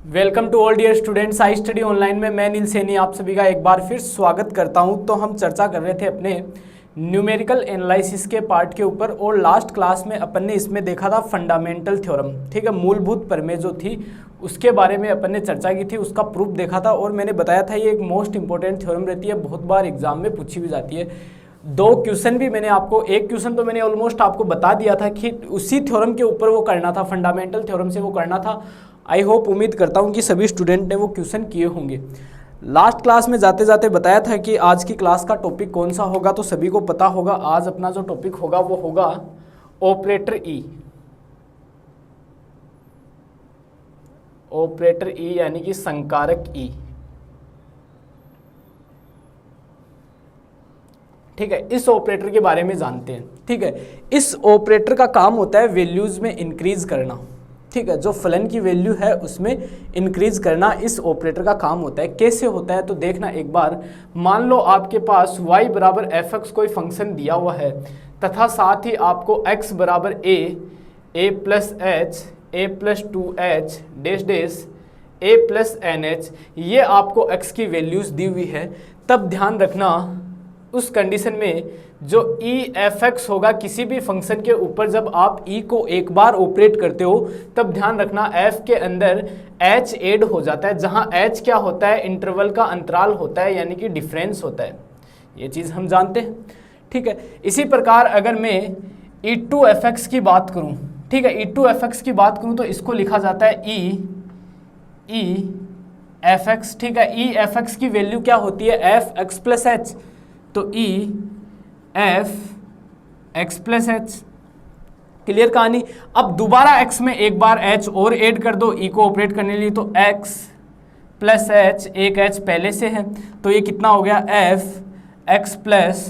Welcome to all dear students. I study online में मैं नील सैनी आप सभी का एक बार फिर स्वागत करता हूं। तो हम चर्चा कर रहे थे अपने न्यूमेरिकल एनालिसिस के पार्ट के ऊपर और लास्ट क्लास में अपन ने इसमें देखा था फंडामेंटल थ्योरम, ठीक है। मूलभूत प्रमेय जो थी उसके बारे में अपन ने चर्चा की थी, उसका प्रूफ देखा था और मैंने बताया था ये एक मोस्ट इंपॉर्टेंट थ्योरम रहती है, बहुत बार एग्जाम में पूछी भी जाती है। दो क्वेश्चन भी मैंने आपको, एक क्वेश्चन तो मैंने ऑलमोस्ट आपको बता दिया था कि उसी थ्योरम के ऊपर वो करना था, फंडामेंटल थ्योरम से वो करना था। आई होप, उम्मीद करता हूँ कि सभी स्टूडेंट ने वो क्वेश्चन किए होंगे। लास्ट क्लास में जाते जाते बताया था कि आज की क्लास का टॉपिक कौन सा होगा, तो सभी को पता होगा आज अपना जो टॉपिक होगा वो होगा ऑपरेटर ई। ऑपरेटर ई यानी कि संकारक ई, ठीक है। इस ऑपरेटर के बारे में जानते हैं, ठीक है। इस ऑपरेटर का काम होता है वैल्यूज में इंक्रीज करना, ठीक है। जो फलन की वैल्यू है उसमें इंक्रीज करना इस ऑपरेटर का काम होता है। कैसे होता है तो देखना एक बार। मान लो आपके पास y बराबर एफ एक्स कोई फंक्शन दिया हुआ है तथा साथ ही आपको x बराबर a plus H, a plus 2h dash dash a plus N H, ये आपको x की वैल्यूज दी हुई है। तब ध्यान रखना उस कंडीशन में जो ई एफ एक्स होगा किसी भी फंक्शन के ऊपर, जब आप ई को एक बार ऑपरेट करते हो तब ध्यान रखना एफ के अंदर एच ऐड हो जाता है, जहां एच क्या होता है, इंटरवल का अंतराल होता है, यानी कि डिफरेंस होता है। ये चीज़ हम जानते हैं, ठीक है। इसी प्रकार अगर मैं ई टू एफ एक्स की बात करूं, ठीक है, ई टू एफ एक्स की बात करूं तो इसको लिखा जाता है ई एफ एक्स, ठीक है। ई एफ एक्स की वैल्यू क्या होती है, एफ एक्स प्लस एच, तो E F x plus H. Clear कहानी। अब दोबारा x में एक बार h और ऐड कर दो e को ऑपरेट करने के लिए, तो x प्लस एच, एक h पहले से है तो ये कितना हो गया, एफ एक्स प्लस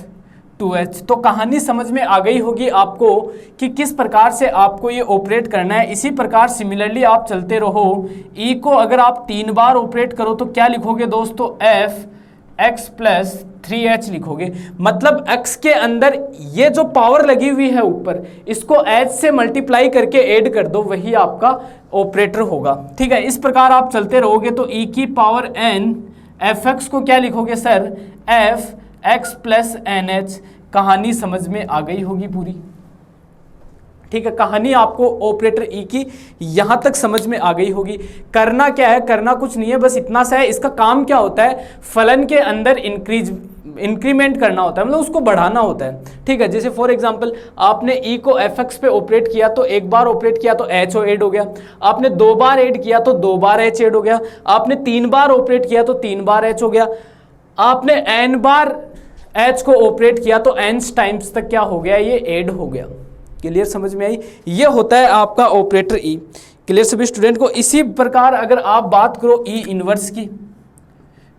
2h। तो कहानी समझ में आ गई होगी आपको कि किस प्रकार से आपको ये ऑपरेट करना है। इसी प्रकार सिमिलरली आप चलते रहो, e को अगर आप 3 बार ऑपरेट करो तो क्या लिखोगे दोस्तों, एफ x प्लस 3h लिखोगे। मतलब x के अंदर ये जो पावर लगी हुई है ऊपर, इसको h से मल्टीप्लाई करके ऐड कर दो, वही आपका ऑपरेटर होगा, ठीक है। इस प्रकार आप चलते रहोगे तो e की पावर n एफ एक्स को क्या लिखोगे sir, F x plus N H. कहानी समझ में आ गई होगी पूरी, ठीक है। कहानी आपको ऑपरेटर ई की यहां तक समझ में आ गई होगी। करना क्या है, करना कुछ नहीं है, बस इतना सा है। इसका काम क्या होता है, फलन के अंदर इंक्रीमेंट करना होता है, मतलब उसको बढ़ाना होता है, ठीक है। जैसे फॉर एग्जांपल आपने ई को एफ एक्स पे ऑपरेट किया तो एक बार ऑपरेट किया तो एच ऐड हो गया, आपने 2 बार ऐड किया तो 2 बार एच ऐड हो गया, आपने 3 बार ऑपरेट किया तो 3 बार एच हो गया, आपने एन बार एच को ऑपरेट किया तो एन टाइम्स तक क्या हो गया, ये ऐड हो गया। क्लियर, समझ में आई। ये होता है आपका ऑपरेटर ई। क्लियर सभी स्टूडेंट को। इसी प्रकार अगर आप बात करो ई इनवर्स की,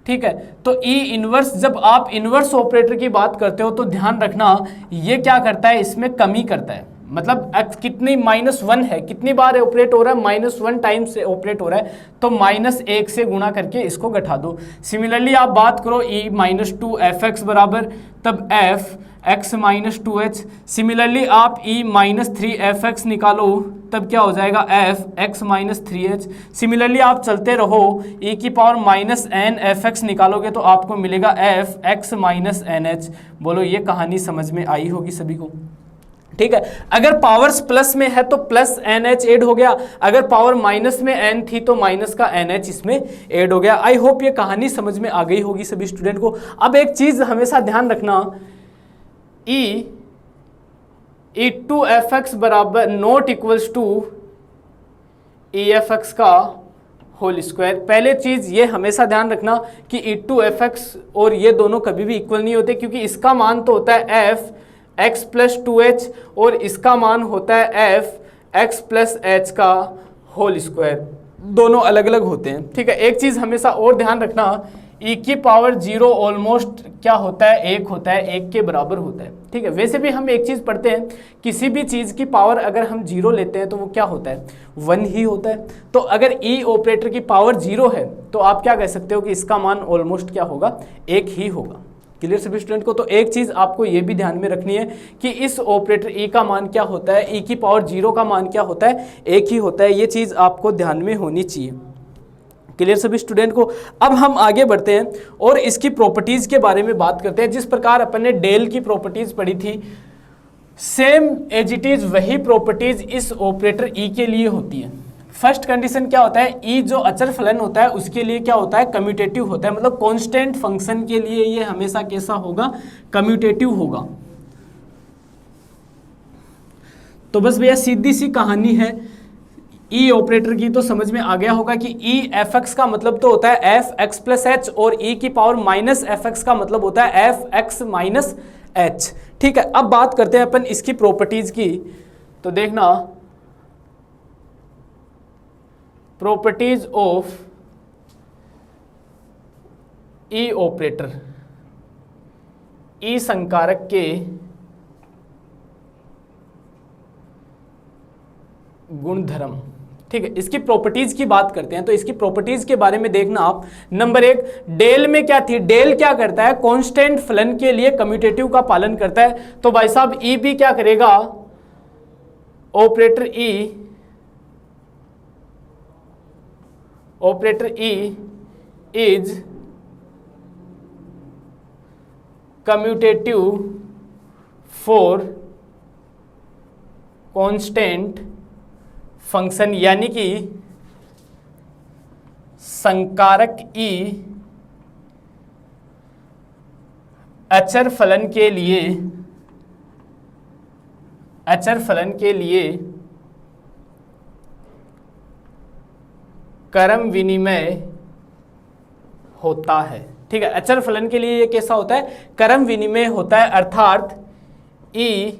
ठीक है, तो ई इनवर्स, जब आप इनवर्स ऑपरेटर की बात करते हो तो ध्यान रखना ये क्या करता है, इसमें कमी करता है। मतलब x कितनी -1 है, कितनी बार ऑपरेट हो रहा है, -1 टाइम से ऑपरेट हो रहा है, तो -1 से गुणा करके इसको घटा दो। सिमिलरली आप बात करो ई -2 एफ एक्स बराबर, तब F x minus 2h। Similarly आप e माइनस 3 एफ एक्स निकालो, तब क्या हो जाएगा, F x minus 3h। Similarly आप चलते रहो, e की power minus N F X निकालोगे तो आपको मिलेगा F x minus N H. बोलो ये कहानी समझ में आई होगी सभी को, ठीक है। अगर पावर्स प्लस में है तो प्लस एन एच एड हो गया, अगर पावर माइनस में एन थी तो माइनस का एन एच इसमें एड हो गया। आई होप ये कहानी समझ में आ गई होगी सभी स्टूडेंट को। अब एक चीज हमेशा ध्यान रखना, ई टू एफ एक्स बराबर not equals to E F X का होल स्क्वायर। पहले चीज ये हमेशा ध्यान रखना कि ई टू एफ एक्स और ये दोनों कभी भी इक्वल नहीं होते, क्योंकि इसका मान तो होता है एफ एक्स प्लस 2h और इसका मान होता है एफ एक्स प्लस एच का होल स्क्वायर, दोनों अलग अलग होते हैं, ठीक है। एक चीज हमेशा और ध्यान रखना, e की पावर 0 ऑलमोस्ट क्या होता है, 1 होता है, 1 के बराबर होता है, ठीक है। वैसे भी हम एक चीज़ पढ़ते हैं, किसी भी चीज़ की पावर अगर हम 0 लेते हैं तो वो क्या होता है, 1 ही होता है। तो अगर e ऑपरेटर की पावर 0 है तो आप क्या कह सकते हो कि इसका मान ऑलमोस्ट क्या होगा, 1 ही होगा। क्लियर सभी स्टूडेंट को। तो एक चीज़ आपको ये भी ध्यान में रखनी है कि इस ऑपरेटर e का मान क्या होता है, e की पावर 0 का मान क्या होता है, 1 ही होता है। ये चीज़ आपको ध्यान में होनी चाहिए। क्लियर सभी स्टूडेंट को। अब हम आगे बढ़ते हैं और इसकी प्रॉपर्टीज के बारे में बात करते हैं। जिस प्रकार अपन ने डेल की प्रॉपर्टीज पढ़ी थी, सेम एज इट इज वही प्रॉपर्टीज इस ऑपरेटर ई के लिए होती है। फर्स्ट कंडीशन क्या होता है, ई जो अचर फलन होता है उसके लिए क्या होता है, कम्यूटेटिव होता है, मतलब कांस्टेंट फंक्शन के लिए ये हमेशा कैसा होगा, कम्यूटेटिव होगा। तो बस भैया सीधी सी कहानी है ई ऑपरेटर की, तो समझ में आ गया होगा कि ई एफ एक्स का मतलब तो होता है एफ एक्स प्लस एच, और ई की पावर माइनस एफ एक्स का मतलब होता है एफ एक्स माइनस एच। ठीक है, अब बात करते हैं अपन इसकी प्रॉपर्टीज की। तो देखना, प्रॉपर्टीज ऑफ ई ऑपरेटर, ई संकारक के गुणधर्म। ठीक है, इसकी प्रॉपर्टीज की बात करते हैं। तो इसकी प्रॉपर्टीज के बारे में देखना आप। नंबर एक, डेल में क्या थी, डेल क्या करता है, कांस्टेंट फलन के लिए कम्यूटेटिव का पालन करता है। तो भाई साहब ई भी क्या करेगा, operator E is commutative for constant function, यानी कि संकारक ई अचर फलन के लिए क्रम विनिमय होता है। ठीक है, अचर फलन के लिए ये कैसा होता है, क्रम विनिमय होता है, अर्थात ई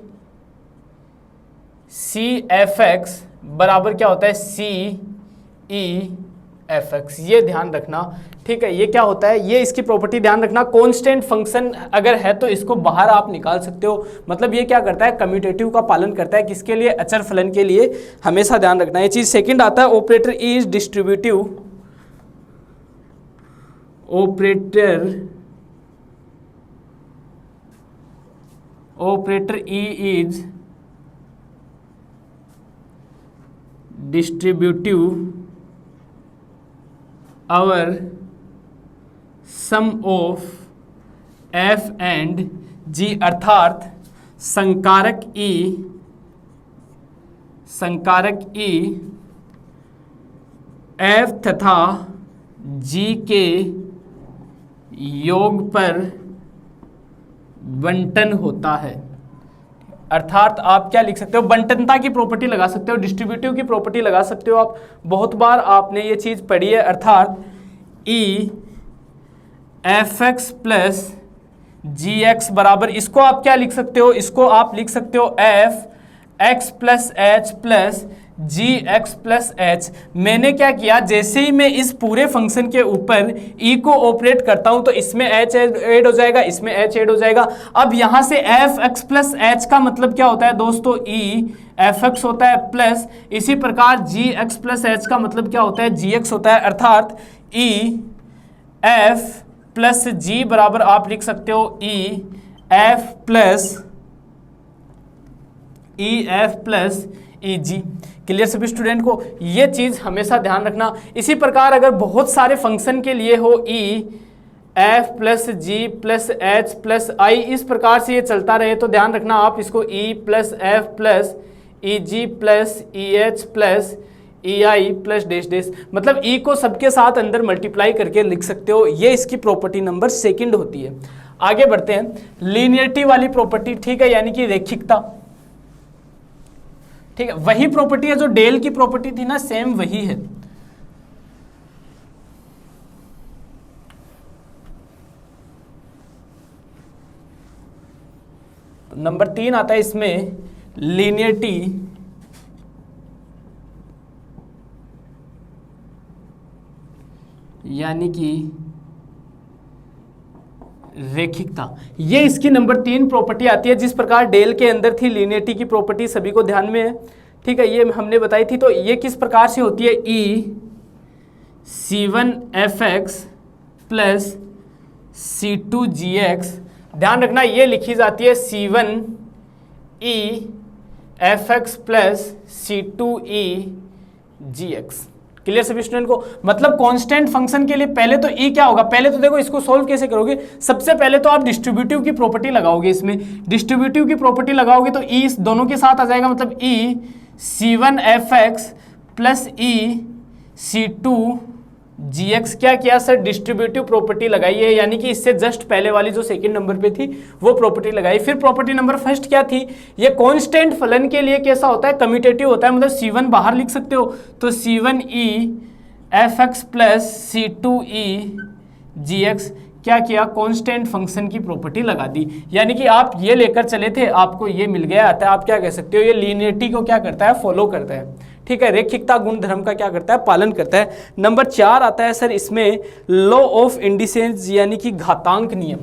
सी एफ एक्स बराबर क्या होता है, सी ई एफ एक्स। ये ध्यान रखना। ठीक है, ये क्या होता है, ये इसकी प्रॉपर्टी ध्यान रखना। कांस्टेंट फंक्शन अगर है तो इसको बाहर आप निकाल सकते हो, मतलब ये क्या करता है, कम्यूटेटिव का पालन करता है, किसके लिए, अचर फलन के लिए। हमेशा ध्यान रखना ये चीज। सेकंड आता है, operator E is distributive, operator E is distributive over sum of f and g, अर्थात संकारक ई एफ तथा जी के योग पर बंटन होता है। अर्थात आप क्या लिख सकते हो, बंटनता की प्रॉपर्टी लगा सकते हो, डिस्ट्रीब्यूटिव की प्रॉपर्टी लगा सकते हो आप। बहुत बार आपने ये चीज पढ़ी है। अर्थात ई F x plus g x बराबर, इसको आप क्या लिख सकते हो, इसको आप लिख सकते हो f x plus h plus g x plus h. मैंने क्या किया, जैसे ही मैं इस पूरे फंक्शन के ऊपर ई को ऑपरेट करता हूं तो इसमें एच ऐड हो जाएगा, इसमें एच ऐड हो जाएगा। अब यहां से एफ एक्स प्लस एच का मतलब क्या होता है दोस्तों, ई एफ एक्स होता है, प्लस इसी प्रकार जी एक्स प्लस एच का मतलब क्या होता है, जी एक्स होता है। अर्थात ई एफ प्लस जी बराबर आप लिख सकते हो ई एफ प्लस ई जी। क्लियर सभी स्टूडेंट को, ये चीज हमेशा ध्यान रखना। इसी प्रकार अगर बहुत सारे फंक्शन के लिए हो, ई एफ प्लस जी प्लस एच प्लस आई, इस प्रकार से ये चलता रहे, तो ध्यान रखना आप इसको ई प्लस एफ प्लस ई जी प्लस ई एच प्लस ई आई प्लस डैश डैश, मतलब ई को सबके साथ अंदर मल्टीप्लाई करके लिख सकते हो। ये इसकी प्रॉपर्टी नंबर सेकंड होती है। आगे बढ़ते हैं, लीनियरिटी वाली प्रॉपर्टी। ठीक है, यानी कि रैखिकता। ठीक है, वही प्रॉपर्टी है जो डेल की प्रॉपर्टी थी ना, सेम वही है। तो नंबर 3 आता है इसमें लीनियरिटी, यानी कि रैखिकता। ये इसकी नंबर 3 प्रॉपर्टी आती है। जिस प्रकार डेल के अंदर थी लीनियरिटी की प्रॉपर्टी, सभी को ध्यान में है। ठीक है, ये हमने बताई थी। तो ये किस प्रकार से होती है, ई C1 fx plus C2 gx। ध्यान रखना ये लिखी जाती है C1 e fx plus C2 e gx। Clear सभी स्टूडेंट को? मतलब कांस्टेंट फंक्शन के लिए पहले तो ई क्या होगा, पहले तो देखो इसको सोल्व कैसे करोगे, सबसे पहले तो आप डिस्ट्रीब्यूटिव की प्रॉपर्टी लगाओगे, इसमें डिस्ट्रीब्यूटिव की प्रॉपर्टी लगाओगे तो ई दोनों के साथ आ जाएगा, मतलब ई c1fx प्लस ई c2 gx। क्या किया सर, डिस्ट्रीब्यूटिव प्रॉपर्टी लगाई है, यानी कि इससे जस्ट पहले वाली जो सेकंड नंबर पे थी वो प्रॉपर्टी लगाई। फिर प्रॉपर्टी नंबर फर्स्ट क्या थी, ये कांस्टेंट फलन के लिए कैसा होता है, कम्यूटेटिव होता है, मतलब c1 बाहर लिख सकते हो, तो c1e(fx) प्लस c2e(gx)। क्या किया, कांस्टेंट फंक्शन की प्रॉपर्टी लगा दी, यानी कि आप ये लेकर चले थे, आपको ये मिल गया आता है। आप क्या कह सकते हो, ये लीनियरिटी को क्या करता है, फॉलो करता है, ठीक है, रेखिकता गुण धर्म का क्या करता है, पालन करता है। नंबर 4 आता है सर इसमें लॉ ऑफ इंडिसेंस, यानी कि घातांक नियम।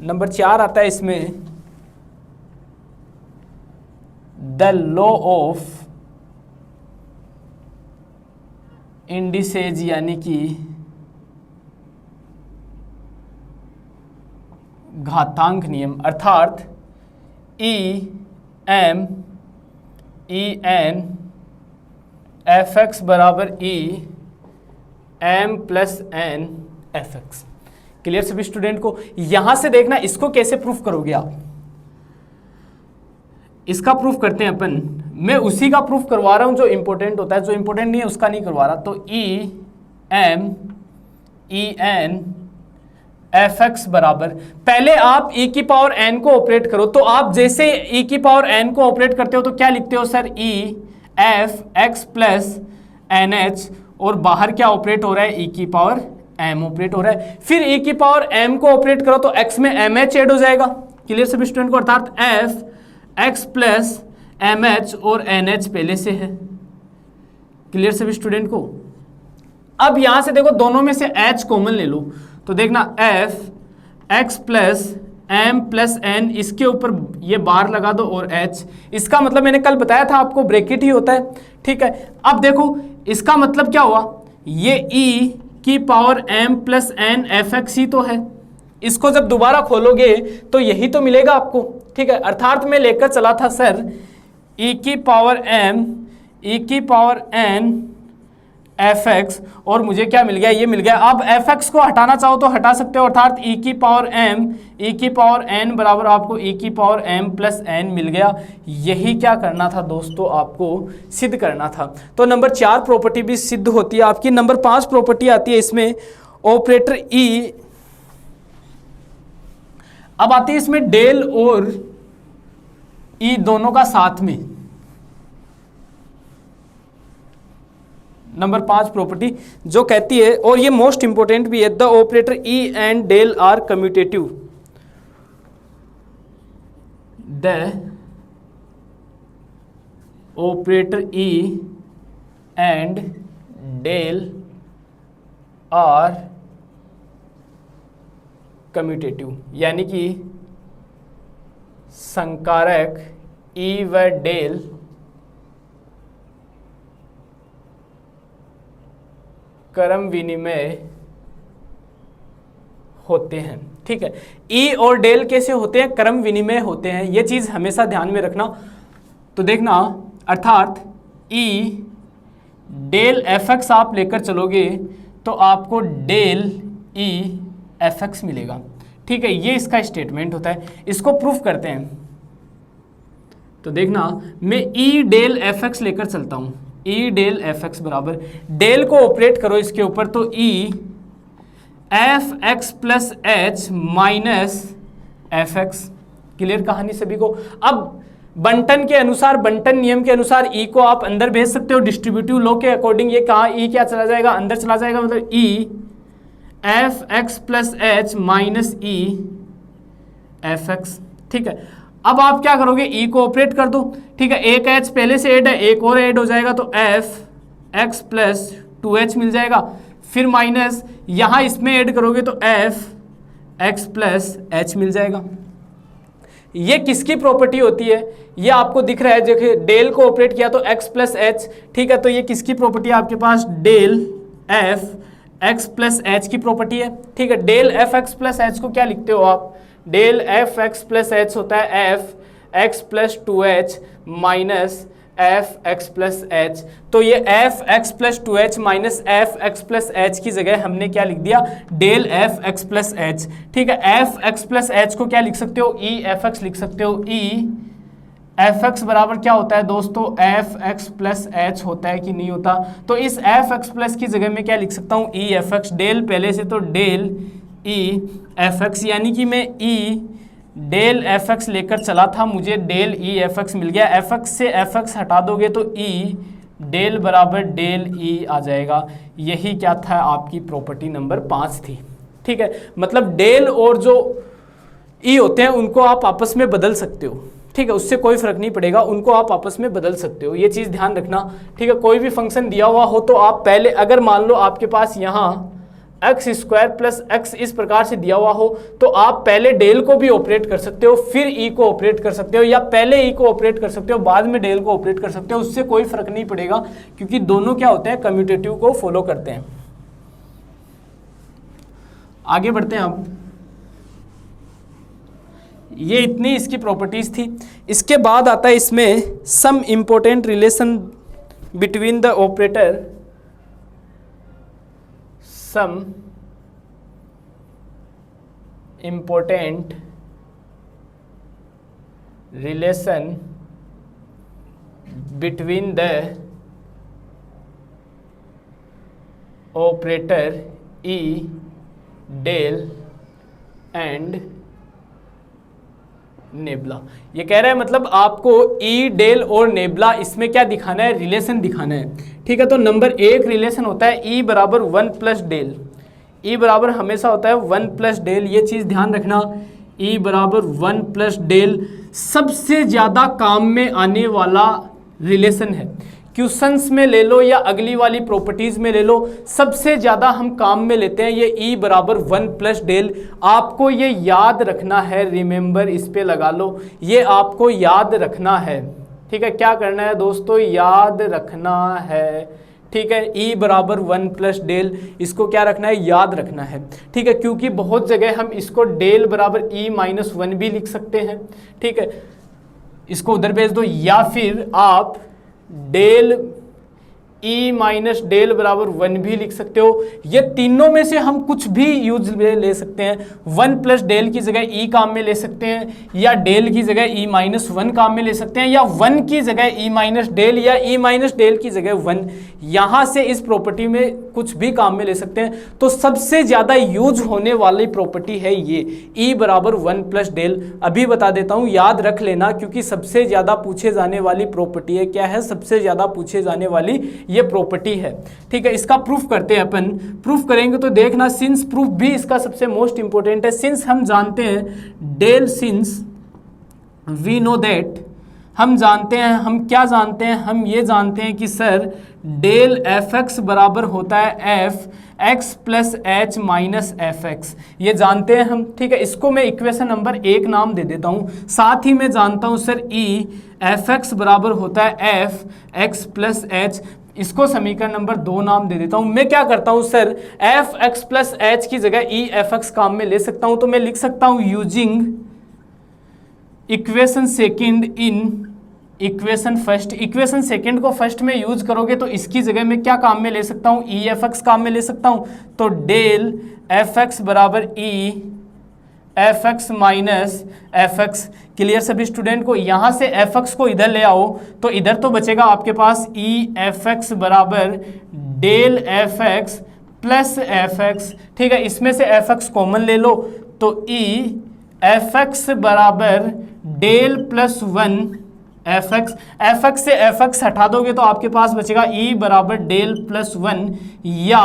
नंबर 4 आता है इसमें द लॉ ऑफ इंडिसेज, यानी कि घातांक नियम, अर्थात em(en)(fx) बराबर em+n(fx)। क्लियर सभी स्टूडेंट को? यहां से देखना इसको कैसे प्रूफ करोगे आप, इसका प्रूफ करते हैं अपन। मैं उसी का प्रूफ करवा रहा हूं जो इंपॉर्टेंट होता है, जो इंपॉर्टेंट नहीं है उसका नहीं करवा रहा। तो em(en)(fx) बराबर, पहले आप e की पावर n को ऑपरेट करो, तो आप जैसे e की पावर n को ऑपरेट करते हो तो क्या लिखते हो सर, e(f)x प्लस nh, और बाहर क्या ऑपरेट हो रहा है, e की पावर m ऑपरेट हो रहा है। फिर e की पावर m को ऑपरेट करो तो x में mh ऐड हो जाएगा। क्लियर सभी स्टूडेंट को? अर्थात f(x) प्लस mh और nh पहले से है। क्लियर सभी स्टूडेंट को? अब यहां से देखो दोनों में से h कॉमन ले लो, तो देखना f(x) plus m plus n, इसके ऊपर ये बार लगा दो और h, इसका मतलब मैंने कल बताया था आपको ब्रैकेट ही होता है, ठीक है। अब देखो इसका मतलब क्या हुआ, ये e की power m plus n fx ही तो है, इसको जब दोबारा खोलोगे तो यही तो मिलेगा आपको, ठीक है। अर्थात मैं लेकर चला था सर e की पावर m e की पावर n fx, और मुझे क्या मिल गया, ये मिल गया। अब fx को हटाना चाहो तो हटा सकते हो, अर्थात e की पावर m e की पावर n बराबर आपको e की पावर m प्लस n मिल गया। यही क्या करना था दोस्तों, आपको सिद्ध करना था। तो नंबर 4 प्रॉपर्टी भी सिद्ध होती है आपकी। नंबर 5 प्रॉपर्टी आती है इसमें ऑपरेटर e। अब आती है इसमें डेल और e दोनों का साथ में। नंबर 5 प्रॉपर्टी जो कहती है, और ये मोस्ट इंपोर्टेंट भी है, the operator E and del are commutative. The operator E and del are commutative, यानी कि संकारक ई व डेल क्रम विनिमय होते हैं, ठीक है। ई और डेल कैसे होते हैं, क्रम विनिमय होते हैं, ये चीज हमेशा ध्यान में रखना। तो देखना, अर्थात ई डेल fx आप लेकर चलोगे तो आपको डेल ई fx मिलेगा, ठीक है। ये इसका स्टेटमेंट होता है, इसको प्रूफ करते हैं। तो देखना, मैं ई डेल fx लेकर चलता हूं, ई डेल fx बराबर, डेल को ऑपरेट करो इसके ऊपर, तो ई fx plus H minus fx। Clear कहानी सभी को? अब बंटन के अनुसार, बंटन नियम के अनुसार ई को आप अंदर भेज सकते हो, डिस्ट्रीब्यूटिव लॉ के अकॉर्डिंग ये कहा ई क्या चला जाएगा, अंदर चला जाएगा, मतलब ई fx प्लस एच माइनस ई fx, ठीक है। अब आप क्या करोगे, ई को ऑपरेट कर दो, ठीक है। एक एच पहले से ऐड है, एक और ऐड हो जाएगा, तो fx प्लस 2h मिल जाएगा। फिर माइनस यहाँ इसमें ऐड करोगे तो fx प्लस h मिल जाएगा। ये किसकी प्रॉपर्टी होती है, ये आपको दिख रहा है, देखिए डेल को ऑपरेट किया तो x प्लस एच, ठीक है। तो ये किसकी प्रॉपर्टी है आपके पास, del f x plus h की प्रॉपर्टी है, ठीक है। Del f x plus h को क्या लिखते हो आप, del F x plus h होता है F x plus 2h minus F x plus h. तो ये f x plus 2h minus F x plus h की जगह हमने क्या लिख दिया, del F x plus h. ठीक है, एफ एक्स प्लस एच को क्या लिख सकते हो, ई एफ एक्स लिख सकते हो। ई एफ एक्स बराबर क्या होता है दोस्तों, एफ एक्स प्लस एच होता है कि नहीं होता। तो इस एफ एक्स प्लस की जगह में क्या लिख सकता हूँ, ई एफ एक्स। डेल पहले से तो डेल ई एफ एक्स, यानी कि मैं ई डेल एफ एक्स लेकर चला था, मुझे डेल ई एफ एक्स मिल गया। एफ एक्स से एफ एक्स हटा दोगे तो ई डेल बराबर डेल ई आ जाएगा। यही क्या था, आपकी प्रॉपर्टी नंबर 5 थी। ठीक है, मतलब डेल और जो ई होते हैं उनको आप आपस में बदल सकते हो। ठीक है, उससे कोई फर्क नहीं पड़ेगा, उनको आप आपस में बदल सकते हो, ये चीज़ ध्यान रखना। ठीक है, कोई भी फंक्शन दिया हुआ हो तो आप पहले, अगर मान लो आपके पास यहाँ एक्स स्क्वायर प्लस एक्स इस प्रकार से दिया हुआ हो, तो आप पहले डेल को भी ऑपरेट कर सकते हो, फिर ई को ऑपरेट कर सकते हो, या पहले ई को ऑपरेट कर सकते हो बाद में डेल को ऑपरेट कर सकते हो, उससे कोई फर्क नहीं पड़ेगा, क्योंकि दोनों क्या होते हैं, कम्यूटेटिव को फॉलो करते हैं। आगे बढ़ते हैं अब। ये इतनी इसकी प्रॉपर्टीज थी। इसके बाद आता है इसमें some important relation between the operator, some important relation between the operator E del and nabla. ये कह रहा है मतलब आपको ई डेल और नेबला इसमें क्या दिखाना है, रिलेशन दिखाना है। ठीक है, तो नंबर 1 रिलेशन होता है ई बराबर 1 प्लस डेल। ई बराबर हमेशा होता है 1 प्लस डेल, ये चीज़ ध्यान रखना। ई बराबर 1 प्लस डेल सबसे ज़्यादा काम में आने वाला रिलेशन है। क्वेश्चंस में ले लो या अगली वाली प्रॉपर्टीज में ले लो, सबसे ज्यादा हम काम में लेते हैं ये ई बराबर 1 प्लस डेल। आपको ये याद रखना है, रिमेंबर इस पे लगा लो, ये आपको याद रखना है। ठीक है, क्या करना है दोस्तों, याद रखना है। ठीक है, ई बराबर 1 प्लस डेल, इसको क्या रखना है, याद रखना है। ठीक है, क्योंकि बहुत जगह हम इसको डेल बराबर ई माइनस 1 भी लिख सकते हैं। ठीक है, इसको उधर भेज दो, या फिर आप डेल ई माइनस डेल बराबर 1 भी लिख सकते हो। ये तीनों में से हम कुछ भी यूज ले सकते हैं। 1 प्लस डेल की जगह ई काम में ले सकते हैं, या डेल की जगह ई माइनस 1 काम में ले सकते हैं, या 1 की जगह ई माइनस डेल, या ई माइनस डेल की जगह 1। यहाँ से इस प्रॉपर्टी में कुछ भी काम में ले सकते हैं। तो सबसे ज़्यादा यूज होने वाली प्रॉपर्टी है ये ई बराबर 1 प्लस डेल। अभी बता देता हूँ, याद रख लेना, क्योंकि सबसे ज़्यादा पूछे जाने वाली प्रॉपर्टी है। क्या है, सबसे ज़्यादा पूछे जाने वाली ये प्रॉपर्टी है। ठीक है, इसका प्रूफ करते हैं अपन। प्रूफ करेंगे तो देखना, सिंस प्रूफ भी इसका सबसे मोस्ट इंपॉर्टेंट है। सिंस हम जानते हैं del, since we know that, हम जानते हैं, हम क्या जानते हैं, हम ये जानते हैं कि सर डेल एफ एक्स बराबर होता है F x plus H minus F X, ये जानते हैं हम। ठीक है, इसको मैं इक्वेशन नंबर 1 नाम दे देता हूँ। साथ ही मैं जानता हूँ सर ई एफ एक्स बराबर होता है एफ एक्स प्लस एच, इसको समीकरण नंबर 2 नाम दे देता हूं। मैं क्या करता हूं sir, F x plus h की जगह ई एफ एक्स काम में ले सकता हूं, तो मैं लिख सकता हूं using equation second in equation first. Equation second को फर्स्ट में यूज करोगे तो इसकी जगह में क्या काम में ले सकता हूं, ई एफ एक्स काम में ले सकता हूं। तो डेल एफ एक्स बराबर ई F x minus F x. Clear सभी स्टूडेंट को, यहाँ से एफ एक्स को इधर ले आओ तो इधर तो बचेगा आपके पास ई एफ एक्स बराबर del F x plus F X. ठीक है, इसमें से एफ एक्स कॉमन ले लो तो ई एफ एक्स बराबर del plus 1 F X. F X से एफ एक्स हटा दोगे तो आपके पास बचेगा ई बराबर डेल प्लस 1, या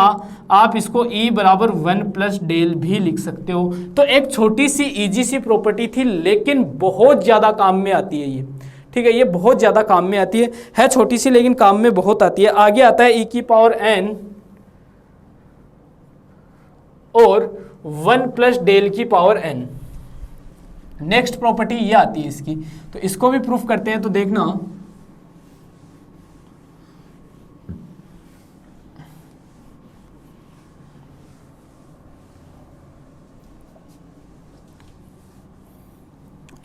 आप इसको ई बराबर 1 प्लस डेल भी लिख सकते हो। तो एक छोटी सी इजी सी प्रॉपर्टी थी, लेकिन बहुत ज़्यादा काम में आती है ये। ठीक है, ये बहुत ज़्यादा काम में आती है छोटी सी लेकिन काम में बहुत आती है। आगे आता है ई की पावर n और 1 प्लस डेल की पावर n। नेक्स्ट प्रॉपर्टी ये आती है इसकी, तो इसको भी प्रूफ करते हैं। तो देखना,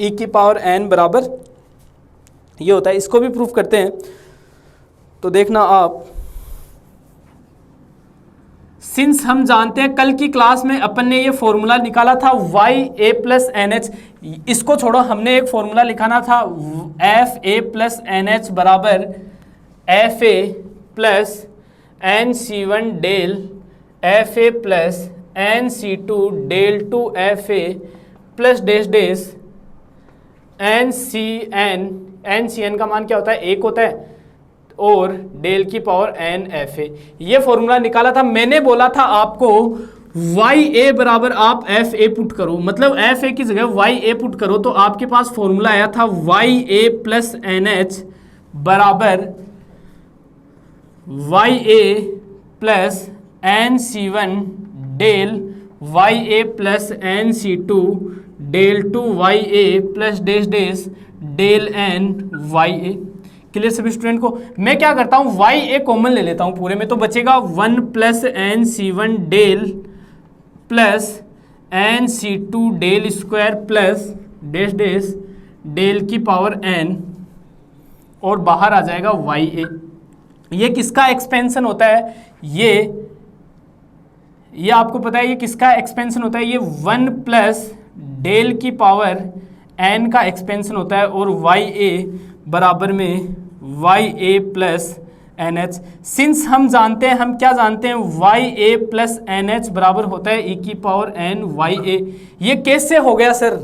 ई की पावर n बराबर ये होता है। इसको भी प्रूफ करते हैं, तो देखना आप, सिंस हम जानते हैं कल की क्लास में अपन ने ये फॉर्मूला निकाला था YA प्लस NH, इसको छोड़ो, हमने एक फॉर्मूला लिखाना था FA प्लस NH बराबर FA plus NC1 del FA plus NC2 del 2 FA plus dash dash NCN का मान क्या होता है, 1 होता है, और डेल की पावर n FA। ये फॉर्मूला निकाला था। मैंने बोला था आपको YA बराबर आप FA पुट करो, मतलब FA की जगह YA पुट करो, तो आपके पास फॉर्मूला आया था YA प्लस NH बराबर YA plus NC1 del YA plus NC2 del 2 YA plus dash dash del n YA। Clear सभी स्टूडेंट को? मैं क्या करता हूँ, YA कॉमन ले लेता हूँ पूरे में, तो बचेगा 1 plus NC1 del plus NC2 del square plus dash dash del की पावर n, और बाहर आ जाएगा YA। ये किसका एक्सपेंशन होता है, ये आपको पता है ये किसका एक्सपेंशन होता है, ये 1 प्लस डेल की पावर n का एक्सपेंशन होता है, और YA बराबर में YA प्लस NH। सिंस हम जानते हैं, हम क्या जानते हैं, YA प्लस NH बराबर होता है e की पावर n YA। ये कैसे हो गया सर?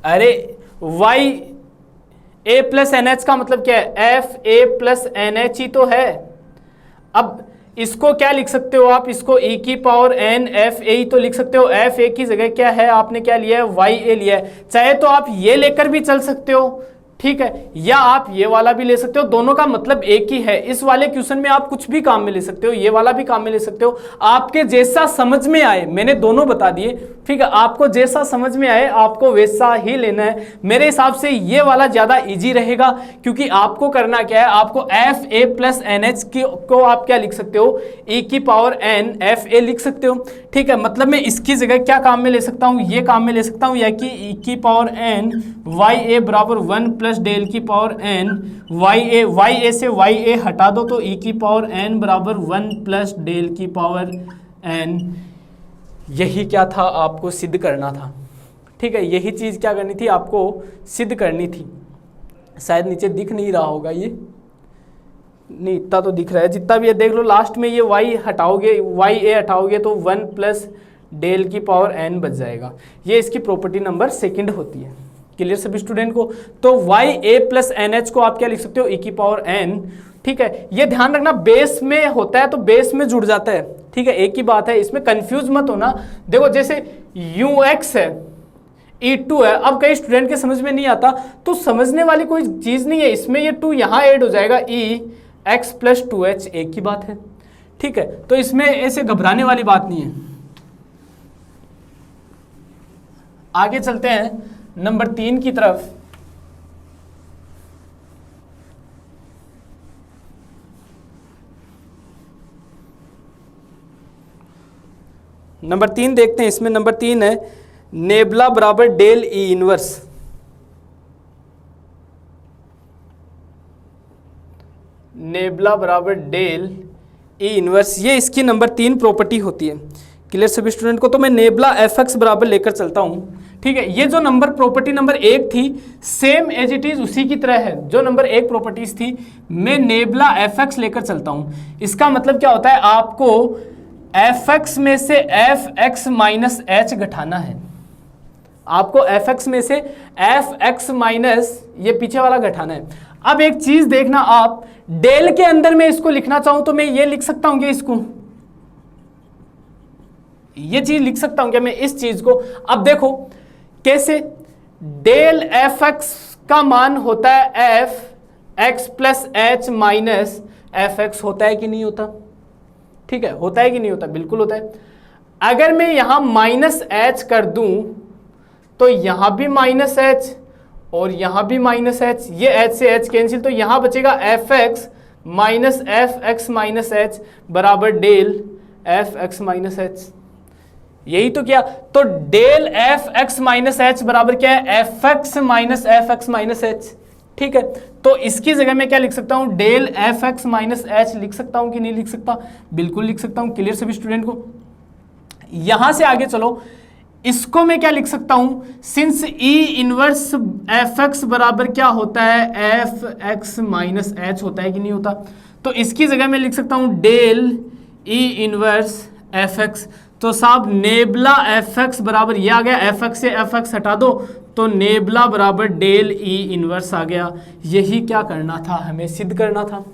अरे YA प्लस NH का मतलब क्या है, FA प्लस NH ही तो है। अब इसको क्या लिख सकते हो आप, इसको e की पावर n FA ही तो लिख सकते हो। FA की जगह क्या है, आपने क्या लिया है, YA लिया है। चाहे तो आप ये लेकर भी चल सकते हो, ठीक है, या आप ये वाला भी ले सकते हो, दोनों का मतलब एक ही है। इस वाले क्वेश्चन में आप कुछ भी काम में ले सकते हो, ये वाला भी काम में ले सकते हो, आपके जैसा समझ में आए। मैंने दोनों बता दिए, ठीक है, आपको जैसा समझ में आए आपको वैसा ही लेना है। मेरे हिसाब से ये वाला ज़्यादा इजी रहेगा, क्योंकि आपको करना क्या है, आपको FA प्लस NH को आप क्या लिख सकते हो, e की पावर n FA लिख सकते हो, ठीक है। मतलब मैं इसकी जगह क्या काम में ले सकता हूँ, ये काम में ले सकता हूँ, या कि e की पावर n YA बराबर 1 प्लस डेल की पावर n YA से YA हटा दो, तो e की पावर n बराबर 1 प्लस डेल की पावर n। यही क्या था, आपको सिद्ध करना था, ठीक है। यही चीज़ क्या करनी थी, आपको सिद्ध करनी थी। शायद नीचे दिख नहीं रहा होगा, ये नहीं, इतना तो दिख रहा है, जितना भी है देख लो। लास्ट में ये YA हटाओगे तो 1 प्लस डेल की पावर n बच जाएगा। ये इसकी प्रॉपर्टी नंबर 2 होती है। क्लियर सभी स्टूडेंट को? तो YA प्लस NH को आप क्या लिख सकते हो, e की पावर n, ठीक है। ये ध्यान रखना, बेस में होता है तो बेस में जुड़ जाता है, ठीक है, एक ही बात है, इसमें कंफ्यूज मत होना। देखो जैसे UX है, E2 है, अब कई स्टूडेंट के समझ में नहीं आता, तो समझने वाली कोई चीज़ नहीं है, इसमें ये 2 यहाँ ऐड हो जाएगा, EX प्लस 2H, एक ही बात है, ठीक है। तो इसमें ऐसे घबराने वाली बात नहीं है। आगे चलते हैं नंबर 3 की तरफ। नंबर 3 देखते हैं। इसमें नंबर 3 है नेबला बराबर डेल ई इनवर्स। नेबला बराबर डेल ई इनवर्स, ये इसकी नंबर 3 प्रॉपर्टी होती है। क्लियर सभी स्टूडेंट को? तो मैं नेबला FX बराबर लेकर चलता हूँ, ठीक है। ये जो नंबर प्रॉपर्टी नंबर 1 थी, सेम एज इट इज उसी की तरह है जो नंबर 1 प्रॉपर्टीज थी। मैं नेबला FX लेकर चलता हूँ। इसका मतलब क्या होता है, आपको FX में से FX माइनस H घटाना है। आपको FX में से FX माइनस ये पीछे वाला घटाना है। अब एक चीज देखना आप, डेल के अंदर मैं इसको लिखना चाहूं तो मैं ये लिख सकता हूं क्या, इसको ये चीज लिख सकता हूं क्या मैं इस चीज को? अब देखो कैसे, डेल FX का मान होता है FX plus H minus FX, होता है कि नहीं होता? ठीक है, होता है कि नहीं होता? बिल्कुल होता है। अगर मैं यहां माइनस H कर दूं तो यहां भी माइनस H और यहां भी माइनस H, ये H से H कैंसिल, तो यहां बचेगा FX minus FX minus H बराबर डेल FX माइनस H। यही तो किया। तो del F x minus H बराबर क्या है, F x minus F x minus H. ठीक है, तो इसकी जगह मैं क्या लिख सकता हूं, del F x minus H लिख सकता हूं कि नहीं लिख सकता, बिल्कुल लिख सकता हूं। क्लियर सभी स्टूडेंट को। यहां से आगे चलो, इसको मैं क्या लिख सकता हूं, since E inverse F x बराबर क्या होता है, एफ एक्स माइनस एच होता है कि नहीं होता, तो इसकी जगह मैं लिख सकता हूं del E inverse F X. तो साहब नेबला एफ एक्स बराबर ये आ गया, एफ एक्स से एफ एक्स हटा दो तो नेबला बराबर डेल ई इनवर्स आ गया। यही क्या करना था, हमें सिद्ध करना था।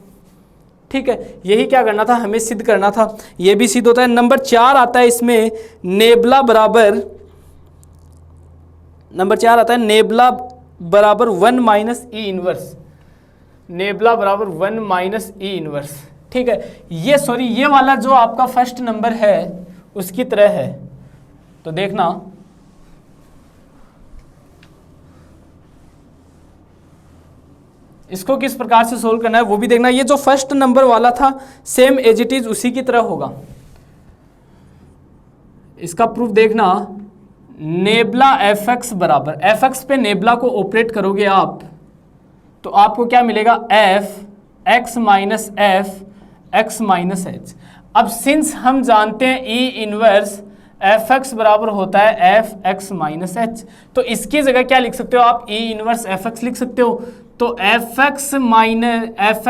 ठीक है, यही क्या करना था, हमें सिद्ध करना था। ये भी सिद्ध होता है। नंबर 4 आता है इसमें, नेबला बराबर, नंबर 4 आता है नेबला बराबर 1 माइनस ई इनवर्स, नेबला बराबर 1 माइनस ई इनवर्स। ठीक है, ये सॉरी ये वाला जो आपका फर्स्ट नंबर है उसकी तरह है। तो देखना, इसको किस प्रकार से सोल्व करना है वो भी देखना। ये जो फर्स्ट नंबर वाला था सेम एज इट इज उसी की तरह होगा। इसका प्रूफ देखना, नेबला एफ एक्स बराबर, एफ एक्स पे नेबला को ऑपरेट करोगे आप तो आपको क्या मिलेगा, F x minus F x minus H. अब सिंस हम जानते हैं ई इनवर्स एफ एक्स बराबर होता है एफ एक्स माइनस एच, तो इसकी जगह क्या लिख सकते हो आप, ई इनवर्स एफ एक्स लिख सकते हो। तो एफ एक्स माइनस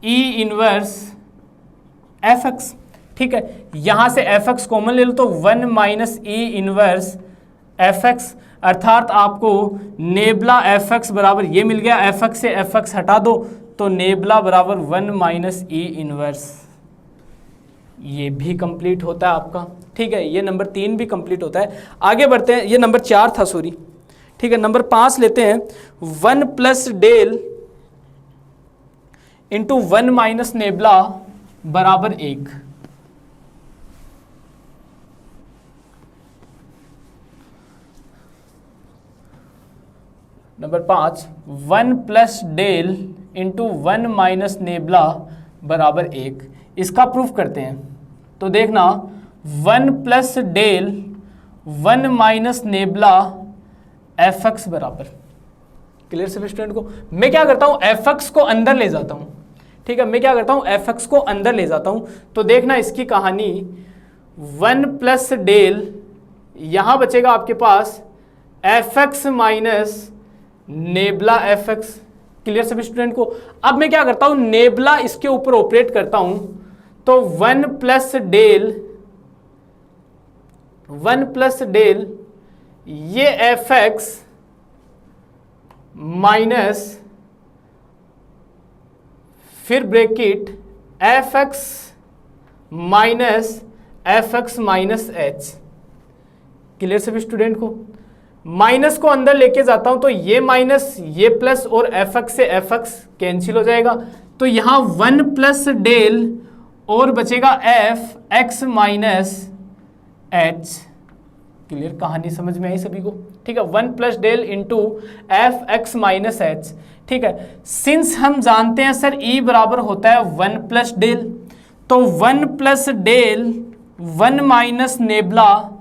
ई इनवर्स एफ एक्स। ठीक है, यहां से एफ एक्स कॉमन ले लो तो 1 माइनस ई इनवर्स एफ एक्स, अर्थात आपको नेबला एफ एक्स बराबर ये मिल गया। एफ एक्स से एफ एक्स हटा दो तो नेबला बराबर 1 माइनस ई इनवर्स, ये भी कंप्लीट होता है आपका। ठीक है, ये नंबर 3 भी कंप्लीट होता है। आगे बढ़ते हैं, ये नंबर 4 था सॉरी। ठीक है, नंबर 5 लेते हैं, 1 plus del into 1 minus nabla बराबर 1। Number 5, 1 plus del into 1 minus nabla बराबर 1। इसका प्रूफ करते हैं। तो देखना, 1 plus del 1 minus nabla F x बराबर, क्लियर सभी स्टूडेंट को। मैं क्या करता हूं, एफ एक्स को अंदर ले जाता हूं। ठीक है, मैं क्या करता हूं, एफ एक्स को अंदर ले जाता हूं। तो देखना इसकी कहानी, 1 प्लस डेल, यहां बचेगा आपके पास f x minus nabla F x. Clear सभी स्टूडेंट को। अब मैं क्या करता हूं, नेबला इसके ऊपर ऑपरेट करता हूं तो 1 प्लस डेल ये एफ एक्स माइनस फिर bracket F x minus F x minus H. Clear सभी स्टूडेंट को। माइनस को अंदर लेके जाता हूं तो ये माइनस ये प्लस और एफ एक्स से एफ एक्स कैंसिल हो जाएगा। तो यहां 1 प्लस डेल और बचेगा F x minus H. Clear, कहानी समझ में आई सभी को। ठीक है, 1 plus del into F x minus H. ठीक है, सिंस हम जानते हैं सर ई बराबर होता है 1 प्लस डेल, तो 1 plus del 1 minus nabla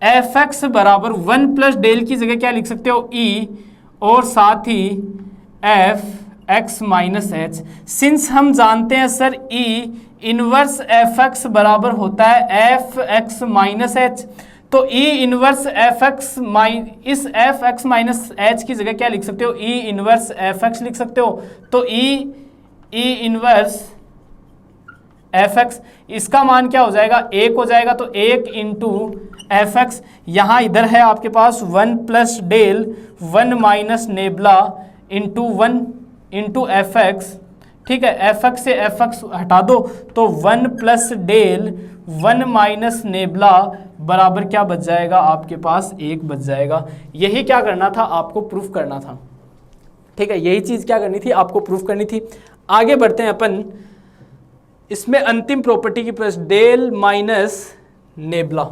F x बराबर 1 प्लस डेल की जगह क्या लिख सकते हो, ई, और साथ ही f x minus h. Since हम जानते हैं sir E inverse F x बराबर होता है एफ एक्स माइनस एच, तो ई इनवर्स एफ एक्स इस एफ एक्स माइनस एच की जगह क्या लिख सकते हो, ई इनवर्स एफ एक्स लिख सकते हो। तो ई इनवर्स एफ एक्स, इसका मान क्या हो जाएगा, 1 हो जाएगा। तो 1 इंटू एफ एक्स, यहाँ इधर है आपके पास 1 plus del 1 minus nabla into 1 into F X. ठीक है, एफ एक्स से एफ एक्स हटा दो तो 1 प्लस डेल 1 माइनस नेबला बराबर क्या बच जाएगा आपके पास, 1 बच जाएगा। यही क्या करना था, आपको प्रूफ करना था। ठीक है, यही चीज़ क्या करनी थी, आपको प्रूफ करनी थी। आगे बढ़ते हैं अपन, इसमें अंतिम प्रॉपर्टी की प्लस डेल माइनस नेबला।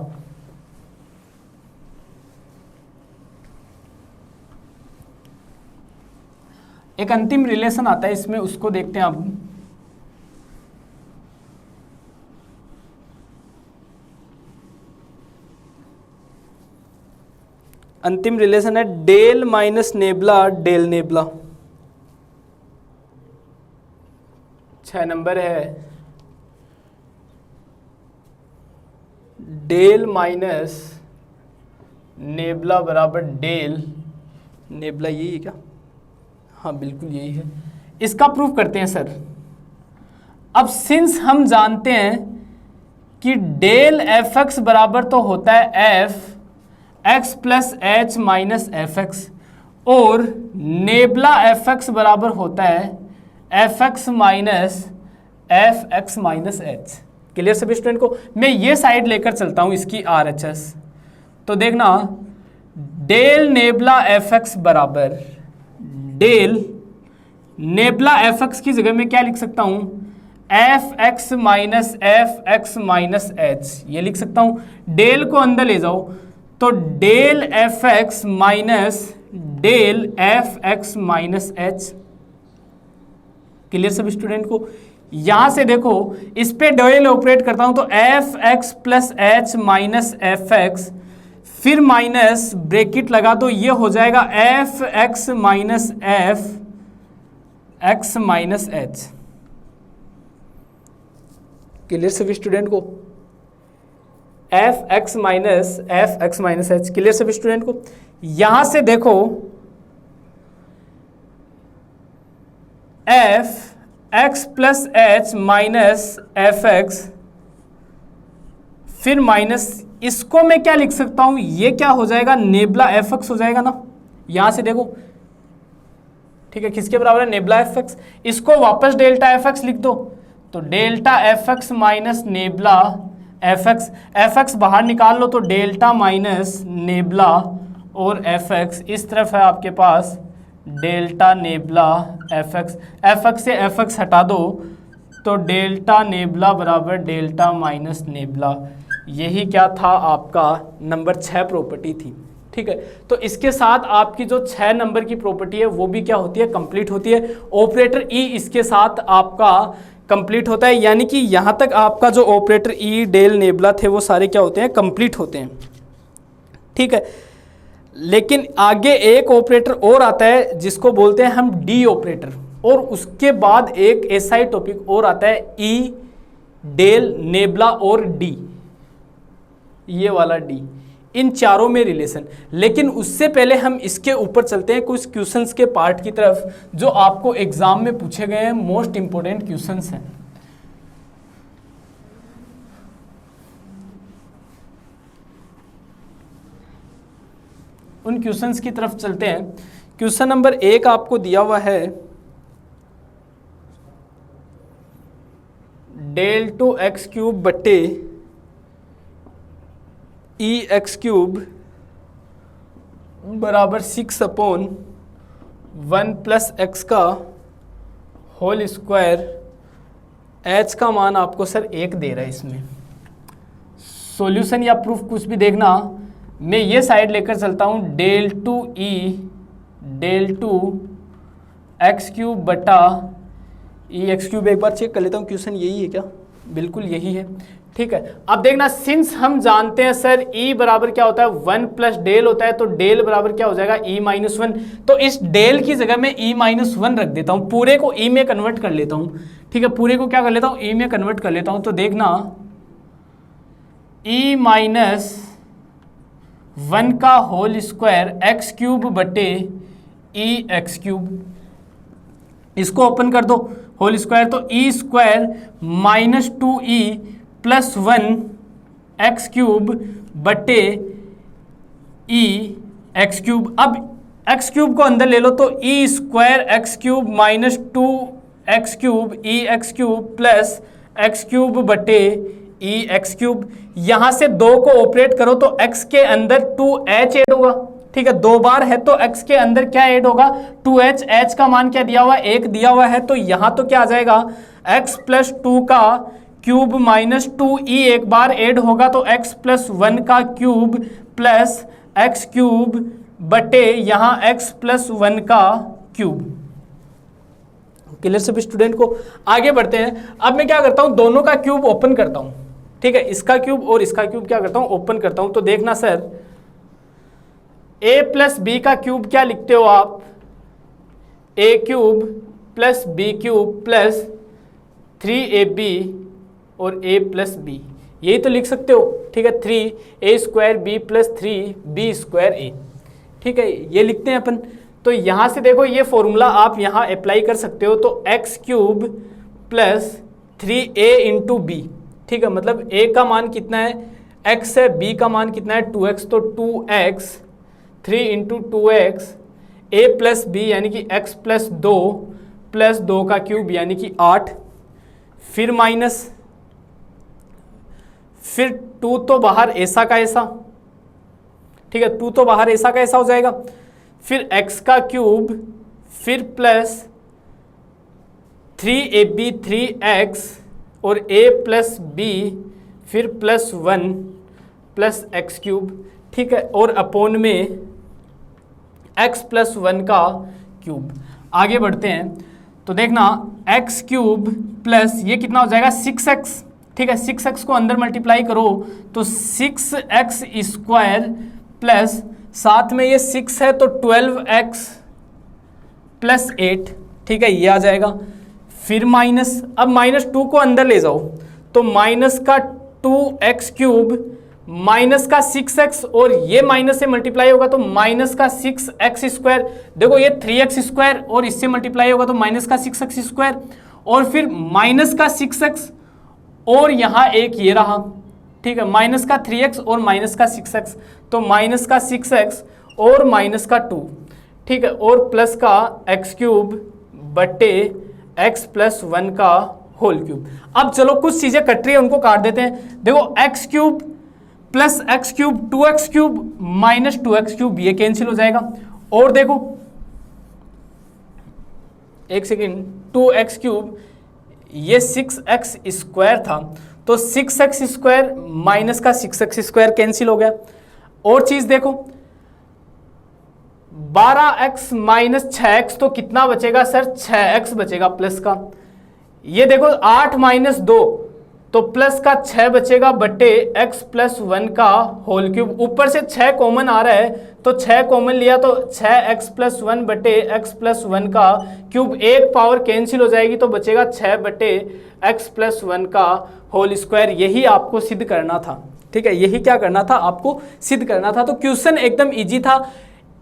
एक अंतिम रिलेशन आता है इसमें, उसको देखते हैं अब। अंतिम रिलेशन है del minus nabla del nabla. 6 number है डेल माइनस नेबला बराबर डेल नेबला, यही है क्या? हाँ बिल्कुल यही है। इसका प्रूफ करते हैं सर। अब सिंस हम जानते हैं कि डेल एफ एक्स बराबर तो होता है F x plus H minus F x, और नेबला एफ एक्स बराबर होता है F x minus F x minus H. Clear सभी स्टूडेंट को? मैं ये साइड लेकर चलता हूं इसकी आर एच एस, तो देखना डेल नेबला एफ एक्स बराबर डेल नेबला एफ एक्स की जगह में क्या लिख सकता हूं? F x minus F x minus H, ये लिख सकता हूं। डेल को अंदर ले जाओ तो del F x minus del F x minus H. Clear सभी स्टूडेंट को? यहां से देखो इस पे डेल ऑपरेट करता हूं तो F x plus H minus F x, फिर माइनस ब्रैकेट लगा दो, ये हो जाएगा F x minus F x minus H. Clear सभी स्टूडेंट को? F x minus F x minus H. Clear सभी स्टूडेंट को? यहां से देखो F x plus H minus F x, फिर माइनस, इसको मैं क्या लिख सकता हूं? ये क्या हो जाएगा? नेबला एफ एक्स हो जाएगा ना। यहां से देखो, ठीक है, किसके बराबर है? Nebula F x. इसको वापस डेल्टा एफ एक्स लिख दो, तो delta F x minus nabla F x बाहर निकाल लो तो डेल्टा माइनस नेबला और एफ एक्स, इस तरफ है आपके पास डेल्टा नेबला एफ एक्स से एफ एक्स हटा दो तो डेल्टा नेबला बराबर डेल्टा माइनस नेबला। यही क्या था? आपका नंबर 6 प्रॉपर्टी थी। ठीक है, तो इसके साथ आपकी जो 6 नंबर की प्रॉपर्टी है वो भी क्या होती है? कंप्लीट होती है। ऑपरेटर ई इसके साथ आपका कंप्लीट होता है, यानी कि यहाँ तक आपका जो ऑपरेटर ई डेल नेबला थे वो सारे क्या होते हैं? कंप्लीट होते हैं। ठीक है, लेकिन आगे एक ऑपरेटर और आता है जिसको बोलते हैं हम डी ऑपरेटर, और उसके बाद एक ऐसा ही टॉपिक और आता है ई डेल नेबला और डी, ये वाला डी, इन चारों में रिलेशन। लेकिन उससे पहले हम इसके ऊपर चलते हैं कुछ क्वेश्चंस के पार्ट की तरफ जो आपको एग्जाम में पूछे गए हैं, मोस्ट इंपोर्टेंट क्वेश्चंस हैं। उन क्वेश्चंस की तरफ चलते हैं। क्वेश्चन नंबर 1 आपको दिया हुआ है डेल टू एक्स क्यूब बट्टे ई एक्स क्यूब बराबर 6/1 प्लस एक्स का होल स्क्वायर, एच का मान आपको सर 1 दे रहा है। इसमें सॉल्यूशन या प्रूफ कुछ भी देखना, मैं ये साइड लेकर चलता हूँ del two E del two X cube बटा ई एक्स क्यूब। एक बार चेक कर लेता हूँ क्वेश्चन यही है क्या? बिल्कुल यही है। ठीक है, अब देखना, सिंस हम जानते हैं सर ई बराबर क्या होता है? 1 प्लस डेल होता है, तो डेल बराबर क्या हो जाएगा? E minus 1। तो इस डेल की जगह में ई माइनस 1 रख देता हूँ, पूरे को ई में कन्वर्ट कर लेता हूँ। ठीक है, पूरे को क्या कर लेता हूँ? ई में कन्वर्ट कर लेता हूँ। तो देखना ई माइनस 1 का होल स्क्वायर एक्स क्यूब बटे ई एक्स क्यूब, इसको ओपन कर दो होल स्क्वायर, तो E square minus 2e plus 1 x cube बटे ई एक्स क्यूब। अब एक्स क्यूब को अंदर ले लो तो E square x cube minus 2 x cube E x cube plus x cube बटे ई एक्स क्यूब। यहाँ से 2 को ऑपरेट करो तो x के अंदर 2h ऐड होगा। ठीक है, 2 बार है तो x के अंदर क्या ऐड होगा? 2h। h का मान क्या दिया हुआ है? 1 दिया हुआ है, तो यहाँ तो क्या आ जाएगा? x प्लस 2 का क्यूब माइनस 2e एक बार ऐड होगा तो x प्लस 1 का क्यूब प्लस एक्स क्यूब बटे यहाँ x प्लस 1 का क्यूब। क्लियर सभी स्टूडेंट को? आगे बढ़ते हैं। अब मैं क्या करता हूँ? दोनों का क्यूब ओपन करता हूँ। ठीक है, इसका क्यूब और इसका क्यूब क्या करता हूँ? ओपन करता हूँ। तो देखना सर ए प्लस बी का क्यूब क्या लिखते हो आप, a cube plus b cube plus 3ab और a प्लस बी, यही तो लिख सकते हो। ठीक है, 3a² b plus 3b² a। ठीक है, ये लिखते हैं अपन। तो यहाँ से देखो ये फॉर्मूला आप यहाँ अप्लाई कर सकते हो। तो X cube plus 3a into B, ठीक है, मतलब a का मान कितना है, x है, b का मान कितना है 2x, तो 2x 3 into 2x a plus B यानी कि x प्लस 2 का क्यूब यानी कि 8, फिर माइनस, फिर 2 तो बाहर ऐसा का ऐसा, ठीक है, 2 तो बाहर ऐसा का ऐसा हो जाएगा, फिर x का क्यूब, फिर प्लस 3ab 3x और a प्लस बी, फिर प्लस 1 प्लस एक्स क्यूब, ठीक है, और अपोन में x प्लस 1 का क्यूब। आगे बढ़ते हैं तो देखना x क्यूब प्लस ये कितना हो जाएगा 6x, ठीक है, 6x को अंदर मल्टीप्लाई करो तो 6x स्क्वायर प्लस साथ में ये 6 है तो 12x प्लस 8, ठीक है, ये आ जाएगा। फिर माइनस, अब -2 को अंदर ले जाओ तो माइनस का 2x क्यूब माइनस का 6x और ये माइनस से मल्टीप्लाई होगा तो माइनस का 6x स्क्वायर, देखो ये 3x स्क्वायर और इससे मल्टीप्लाई होगा तो माइनस का 6x स्क्वायर, और फिर माइनस का 6x और यहाँ एक ये रहा, ठीक है, माइनस का 3x और माइनस का 6x, तो माइनस का 6x और माइनस का 2, ठीक है, और प्लस का x क्यूब बटे x प्लस 1 का होल क्यूब। अब चलो कुछ चीज़ें कट रही है उनको काट देते हैं। देखो x cube plus x cube 2x cube minus 2x cube ये कैंसिल हो जाएगा, और देखो एक सेकेंड 2x क्यूब ये 6x स्क्वायर था तो 6x स्क्वायर माइनस का 6x स्क्वायर कैंसिल हो गया। और चीज देखो 12x माइनस 6x तो कितना बचेगा सर, 6x बचेगा प्लस का। ये देखो 8 माइनस 2 तो प्लस का 6 बचेगा बटे x प्लस 1 का होल क्यूब, ऊपर से 6 कॉमन आ रहा है तो 6 कॉमन लिया तो 6x प्लस 1 बटे x प्लस 1 का क्यूब, एक पावर कैंसिल हो जाएगी तो बचेगा 6 बटे x प्लस 1 का होल स्क्वायर। यही आपको सिद्ध करना था, ठीक है, यही क्या करना था आपको सिद्ध करना था। तो क्वेश्चन एकदम इजी था,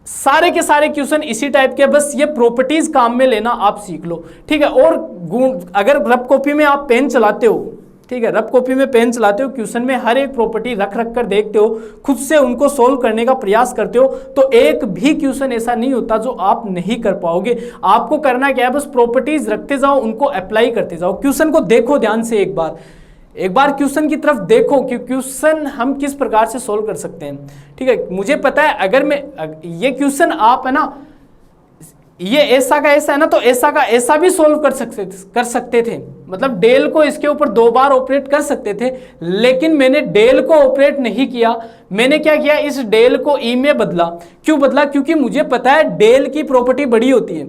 सारे के सारे क्वेश्चन इसी टाइप के, बस ये प्रॉपर्टीज काम में लेना आप सीख लो, ठीक है। और अगर रफ कॉपी में आप पेन चलाते हो, ठीक है, रफ कॉपी में पेन चलाते हो, क्वेश्चन में हर एक प्रॉपर्टी रख रख कर देखते हो, खुद से उनको सोल्व करने का प्रयास करते हो, तो एक भी क्वेश्चन ऐसा नहीं होता जो आप नहीं कर पाओगे। आपको करना क्या है, बस प्रॉपर्टीज रखते जाओ, उनको अप्लाई करते जाओ। क्वेश्चन को देखो ध्यान से, एक बार क्वेश्चन की तरफ देखो कि क्वेश्चन हम किस प्रकार से सोल्व कर सकते हैं, ठीक है। मुझे पता है अगर मैं ये क्वेश्चन आप है ना, ये ऐसा का ऐसा है ना, तो ऐसा का ऐसा भी सोल्व कर सकते थे, मतलब डेल को इसके ऊपर 2 बार ऑपरेट कर सकते थे, लेकिन मैंने डेल को ऑपरेट नहीं किया। मैंने क्या किया, इस डेल को ई में बदला। क्यों बदला, क्योंकि मुझे पता है डेल की प्रॉपर्टी बड़ी होती है।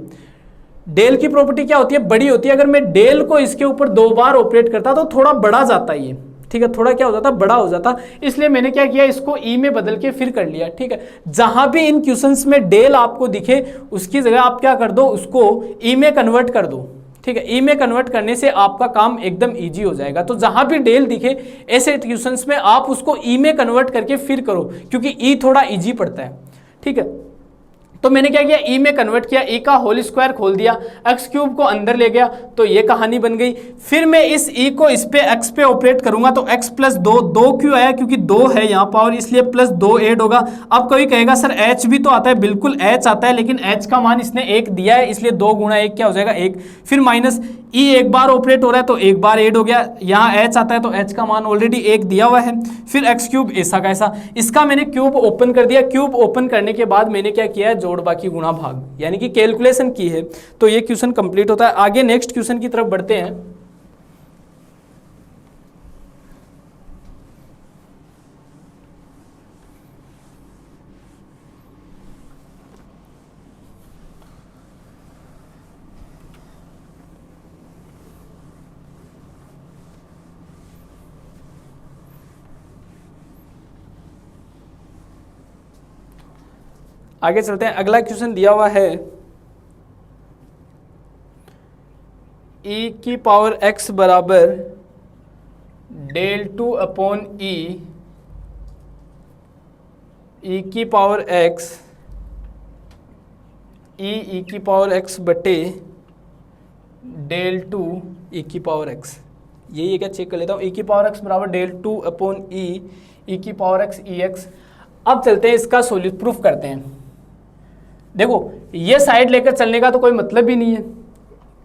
डेल की प्रॉपर्टी क्या होती है, बड़ी होती है। अगर मैं डेल को इसके ऊपर 2 बार ऑपरेट करता तो थोड़ा बड़ा जाता ये, ठीक है, थोड़ा क्या हो जाता, बड़ा हो जाता। इसलिए मैंने क्या किया, इसको ई में बदल के फिर कर लिया, ठीक है। जहां भी इन क्वेश्चंस में डेल आपको दिखे उसकी जगह आप क्या कर दो, उसको ई में कन्वर्ट कर दो, ठीक है। ई में कन्वर्ट करने से आपका काम एकदम इजी हो जाएगा। तो जहां भी डेल दिखे ऐसे क्वेश्चंस में आप उसको ई में कन्वर्ट करके फिर करो, क्योंकि ई थोड़ा इजी पड़ता है, ठीक है। तो मैंने क्या किया, ई में कन्वर्ट किया, ई का होल स्क्वायर खोल दिया, एक्स क्यूब को अंदर ले गया, तो ये कहानी बन गई। फिर मैं इस ई को इस पे एक्स पे ऑपरेट करूंगा तो एक्स प्लस 2 क्यों आया, क्योंकि 2 है यहाँ पावर, इसलिए प्लस 2 ऐड होगा। अब कोई कहेगा सर एच भी तो आता है, बिल्कुल एच आता है, लेकिन एच का मान इसने 1 दिया है, इसलिए 2 गुणा 1 क्या हो जाएगा 1। फिर माइनस ई एक बार ऑपरेट हो रहा है तो एक बार ऐड हो गया, यहाँ एच आता है तो एच का मान ऑलरेडी 1 दिया हुआ है। फिर एक्स क्यूब ऐसा का ऐसा, इसका मैंने क्यूब ओपन कर दिया। क्यूब ओपन करने के बाद मैंने क्या किया, जोड़ बाकी गुणा भाग, यानी कि कैलकुलेशन की है। तो ये क्वेश्चन कंप्लीट होता है। आगे नेक्स्ट क्वेश्चन की तरफ बढ़ते हैं। आगे चलते हैं। अगला क्वेश्चन दिया हुआ है e की पावर x बराबर डेल 2 अपॉन ई की पावर x ई की पावर x बटे डेल 2 ई की पावर x। यही है क्या, चेक कर लेता हूँ। ई की पावर x बराबर डेल 2 अपॉन ई की पावर x ई एक्स। अब चलते हैं इसका प्रूफ करते हैं। देखो ये साइड लेकर चलने का तो कोई मतलब ही नहीं है,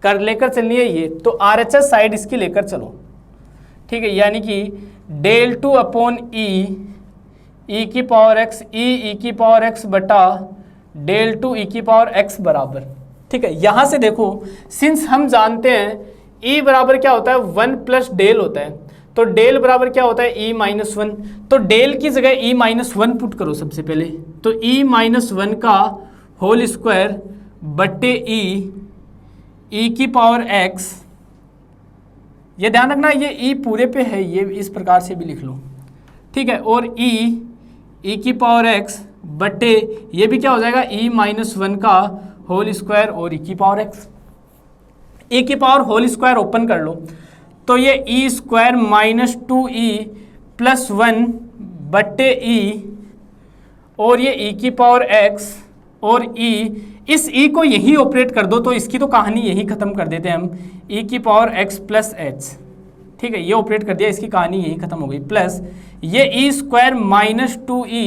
कर लेकर चलनी है ये, तो RHS साइड इसकी लेकर चलो, ठीक है। यानी कि डेल 2 अपॉन ई की पावर x ई की पावर x बटा डेल 2 ई की पावर x बराबर, ठीक है। यहाँ से देखो, सिंस हम जानते हैं e बराबर क्या होता है 1 प्लस डेल होता है, तो डेल बराबर क्या होता है e माइनस 1, तो डेल की जगह e माइनस 1 पुट करो सबसे पहले, तो e माइनस 1 का होल स्क्वायर बट्टे ई की पावर x। ये ध्यान रखना ये e पूरे पे है, ये इस प्रकार से भी लिख लो, ठीक है। और ई की पावर x बट्टे ये भी क्या हो जाएगा e माइनस 1 का होल स्क्वायर और ई की पावर x। ई की पावर होल स्क्वायर ओपन कर लो, तो ये ई स्क्वायर माइनस 2e प्लस 1 बट्टे ई, और ये ई की पावर x और e, इस e को यही ऑपरेट कर दो, तो इसकी तो कहानी यही खत्म कर देते हैं हम। ई की पावर x प्लस h, ठीक है, ये ऑपरेट कर दिया, इसकी कहानी यही खत्म हो गई। प्लस ये ई स्क्वायर माइनस 2e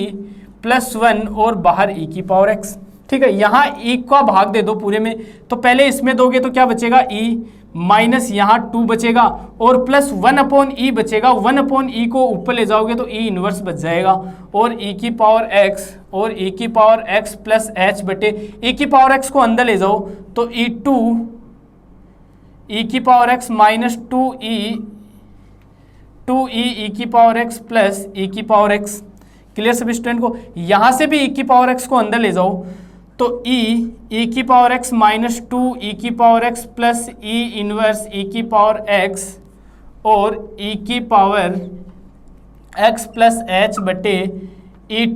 प्लस 1 और बाहर ई की पावर x, ठीक है। यहाँ e का भाग दे दो पूरे में, तो पहले इसमें दोगे तो क्या बचेगा e माइनस यहाँ 2 बचेगा और प्लस 1 अपॉन ई बचेगा। 1 अपॉन ई को ऊपर ले जाओगे तो e इनवर्स बच जाएगा, और e की पावर x और e की पावर x प्लस h बटे e की पावर x को अंदर ले जाओ तो e की power x minus 2e e की पावर x प्लस e की पावर x। क्लियर सभी स्टूडेंट को? यहाँ से भी e की पावर x को अंदर ले जाओ तो e की पावर x माइनस 2 e की power x plus e inverse e की पावर x और e की पावर x प्लस h बटे e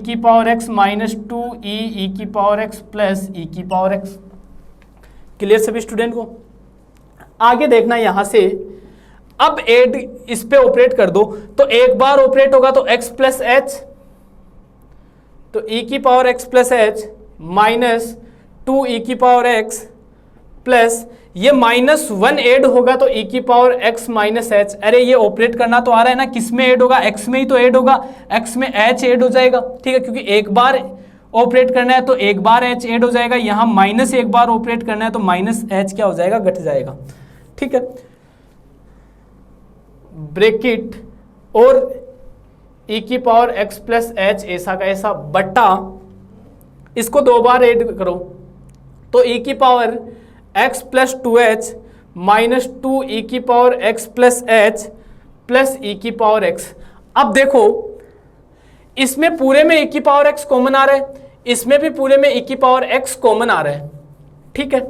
की पावर x माइनस 2 e की पावर x प्लस e की पावर x। क्लियर सभी स्टूडेंट को? आगे देखना यहाँ से, अब एड इस पे ऑपरेट कर दो, तो एक बार ऑपरेट होगा तो x प्लस h, तो e की power x plus h minus 2 e की पावर x प्लस ये माइनस 1 ऐड होगा तो e की पावर x माइनस h। अरे ये ऑपरेट करना तो आ रहा है ना, किस में ऐड होगा? x में ही तो ऐड होगा, x में h ऐड हो जाएगा, ठीक है, क्योंकि एक बार ऑपरेट करना है तो एक बार h ऐड हो जाएगा, यहाँ माइनस एक बार ऑपरेट करना है तो माइनस h क्या हो जाएगा, घट जाएगा, ठीक है। ब्रैकेट और e की पावर x प्लस h ऐसा का ऐसा बटा, इसको 2 बार ऐड करो तो e की power x plus 2h minus 2 e की power x plus h plus e की पावर x। अब देखो इसमें पूरे में e की पावर x कॉमन आ रहा है, इसमें भी पूरे में e की पावर x कॉमन आ रहा है, ठीक है,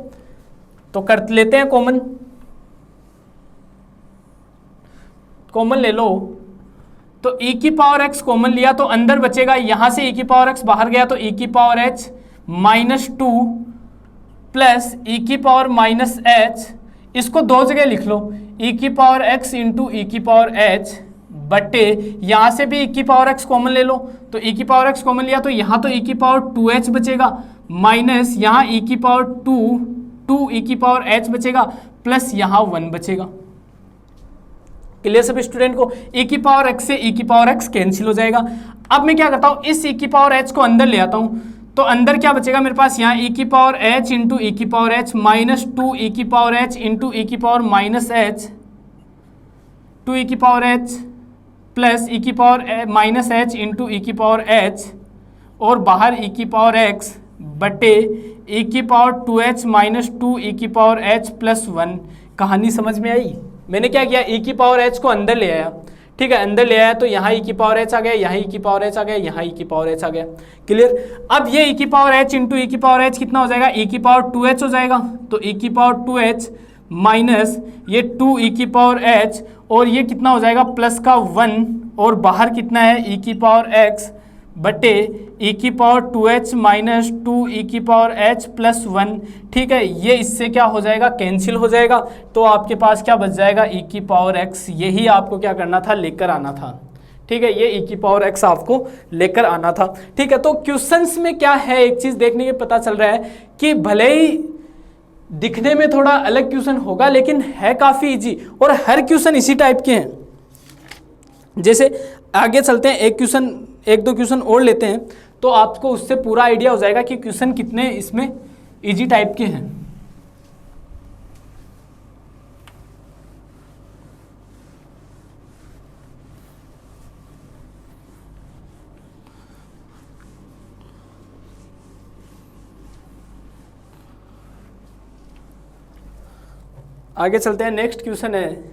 तो कर लेते हैं कॉमन। कॉमन ले लो तो e की पावर x कॉमन लिया तो अंदर बचेगा, यहां से e की पावर x बाहर गया तो e की power h minus 2 plus e की पावर माइनस h, इसको 2 जगह लिख लो, e की पावर x इंटू e की पावर h बटे यहां से भी e की पावर x कॉमन ले लो, तो e की पावर x कॉमन लिया तो यहां तो e की पावर 2h बचेगा माइनस यहाँ e की पावर 2 e की पावर h बचेगा प्लस यहाँ 1 बचेगा। क्लियर सब स्टूडेंट को? e की पावर x से e की पावर x कैंसिल हो जाएगा। अब मैं क्या करता हूँ, इस e की पावर h को अंदर ले आता हूँ, तो अंदर क्या बचेगा मेरे पास, यहाँ e की पावर h इंटू e की पावर h माइनस 2 e की पावर h इंटू e की पावर माइनस h 2 e की पावर h प्लस e की power minus h into e की पावर h और बाहर e की पावर x बटे e की पावर 2h माइनस 2 e की पावर h प्लस 1। कहानी समझ में आई? मैंने क्या किया, e की पावर h को अंदर ले आया, ठीक है, अंदर ले आया तो यहाँ e की पावर h आ गया, यहाँ e की पावर h आ गया, यहाँ e की पावर h आ गया। क्लियर? अब ये e की पावर h इंटू e की पावर h कितना हो जाएगा, e की पावर 2h हो जाएगा, तो e की पावर 2h माइनस ये 2 e की पावर h और ये कितना हो जाएगा प्लस का 1 और बाहर कितना है e की पावर x बटे ई की पावर 2h माइनस 2 ई की पावर h प्लस 1। ठीक है, ये इससे क्या हो जाएगा, कैंसिल हो जाएगा, तो आपके पास क्या बच जाएगा, ई की पावर x। यही आपको क्या करना था, लेकर आना था। ठीक है, ये ई की पावर x आपको लेकर आना था। ठीक है, तो क्वेश्चंस में क्या है, एक चीज देखने के पता चल रहा है कि भले ही दिखने में थोड़ा अलग क्वेश्चन होगा लेकिन है काफी इजी, और हर क्वेश्चन इसी टाइप के हैं। जैसे आगे चलते हैं, एक दो क्वेश्चन और लेते हैं, तो आपको उससे पूरा आइडिया हो जाएगा कि क्वेश्चन कितने इसमें इजी टाइप के हैं। आगे चलते हैं, नेक्स्ट क्वेश्चन है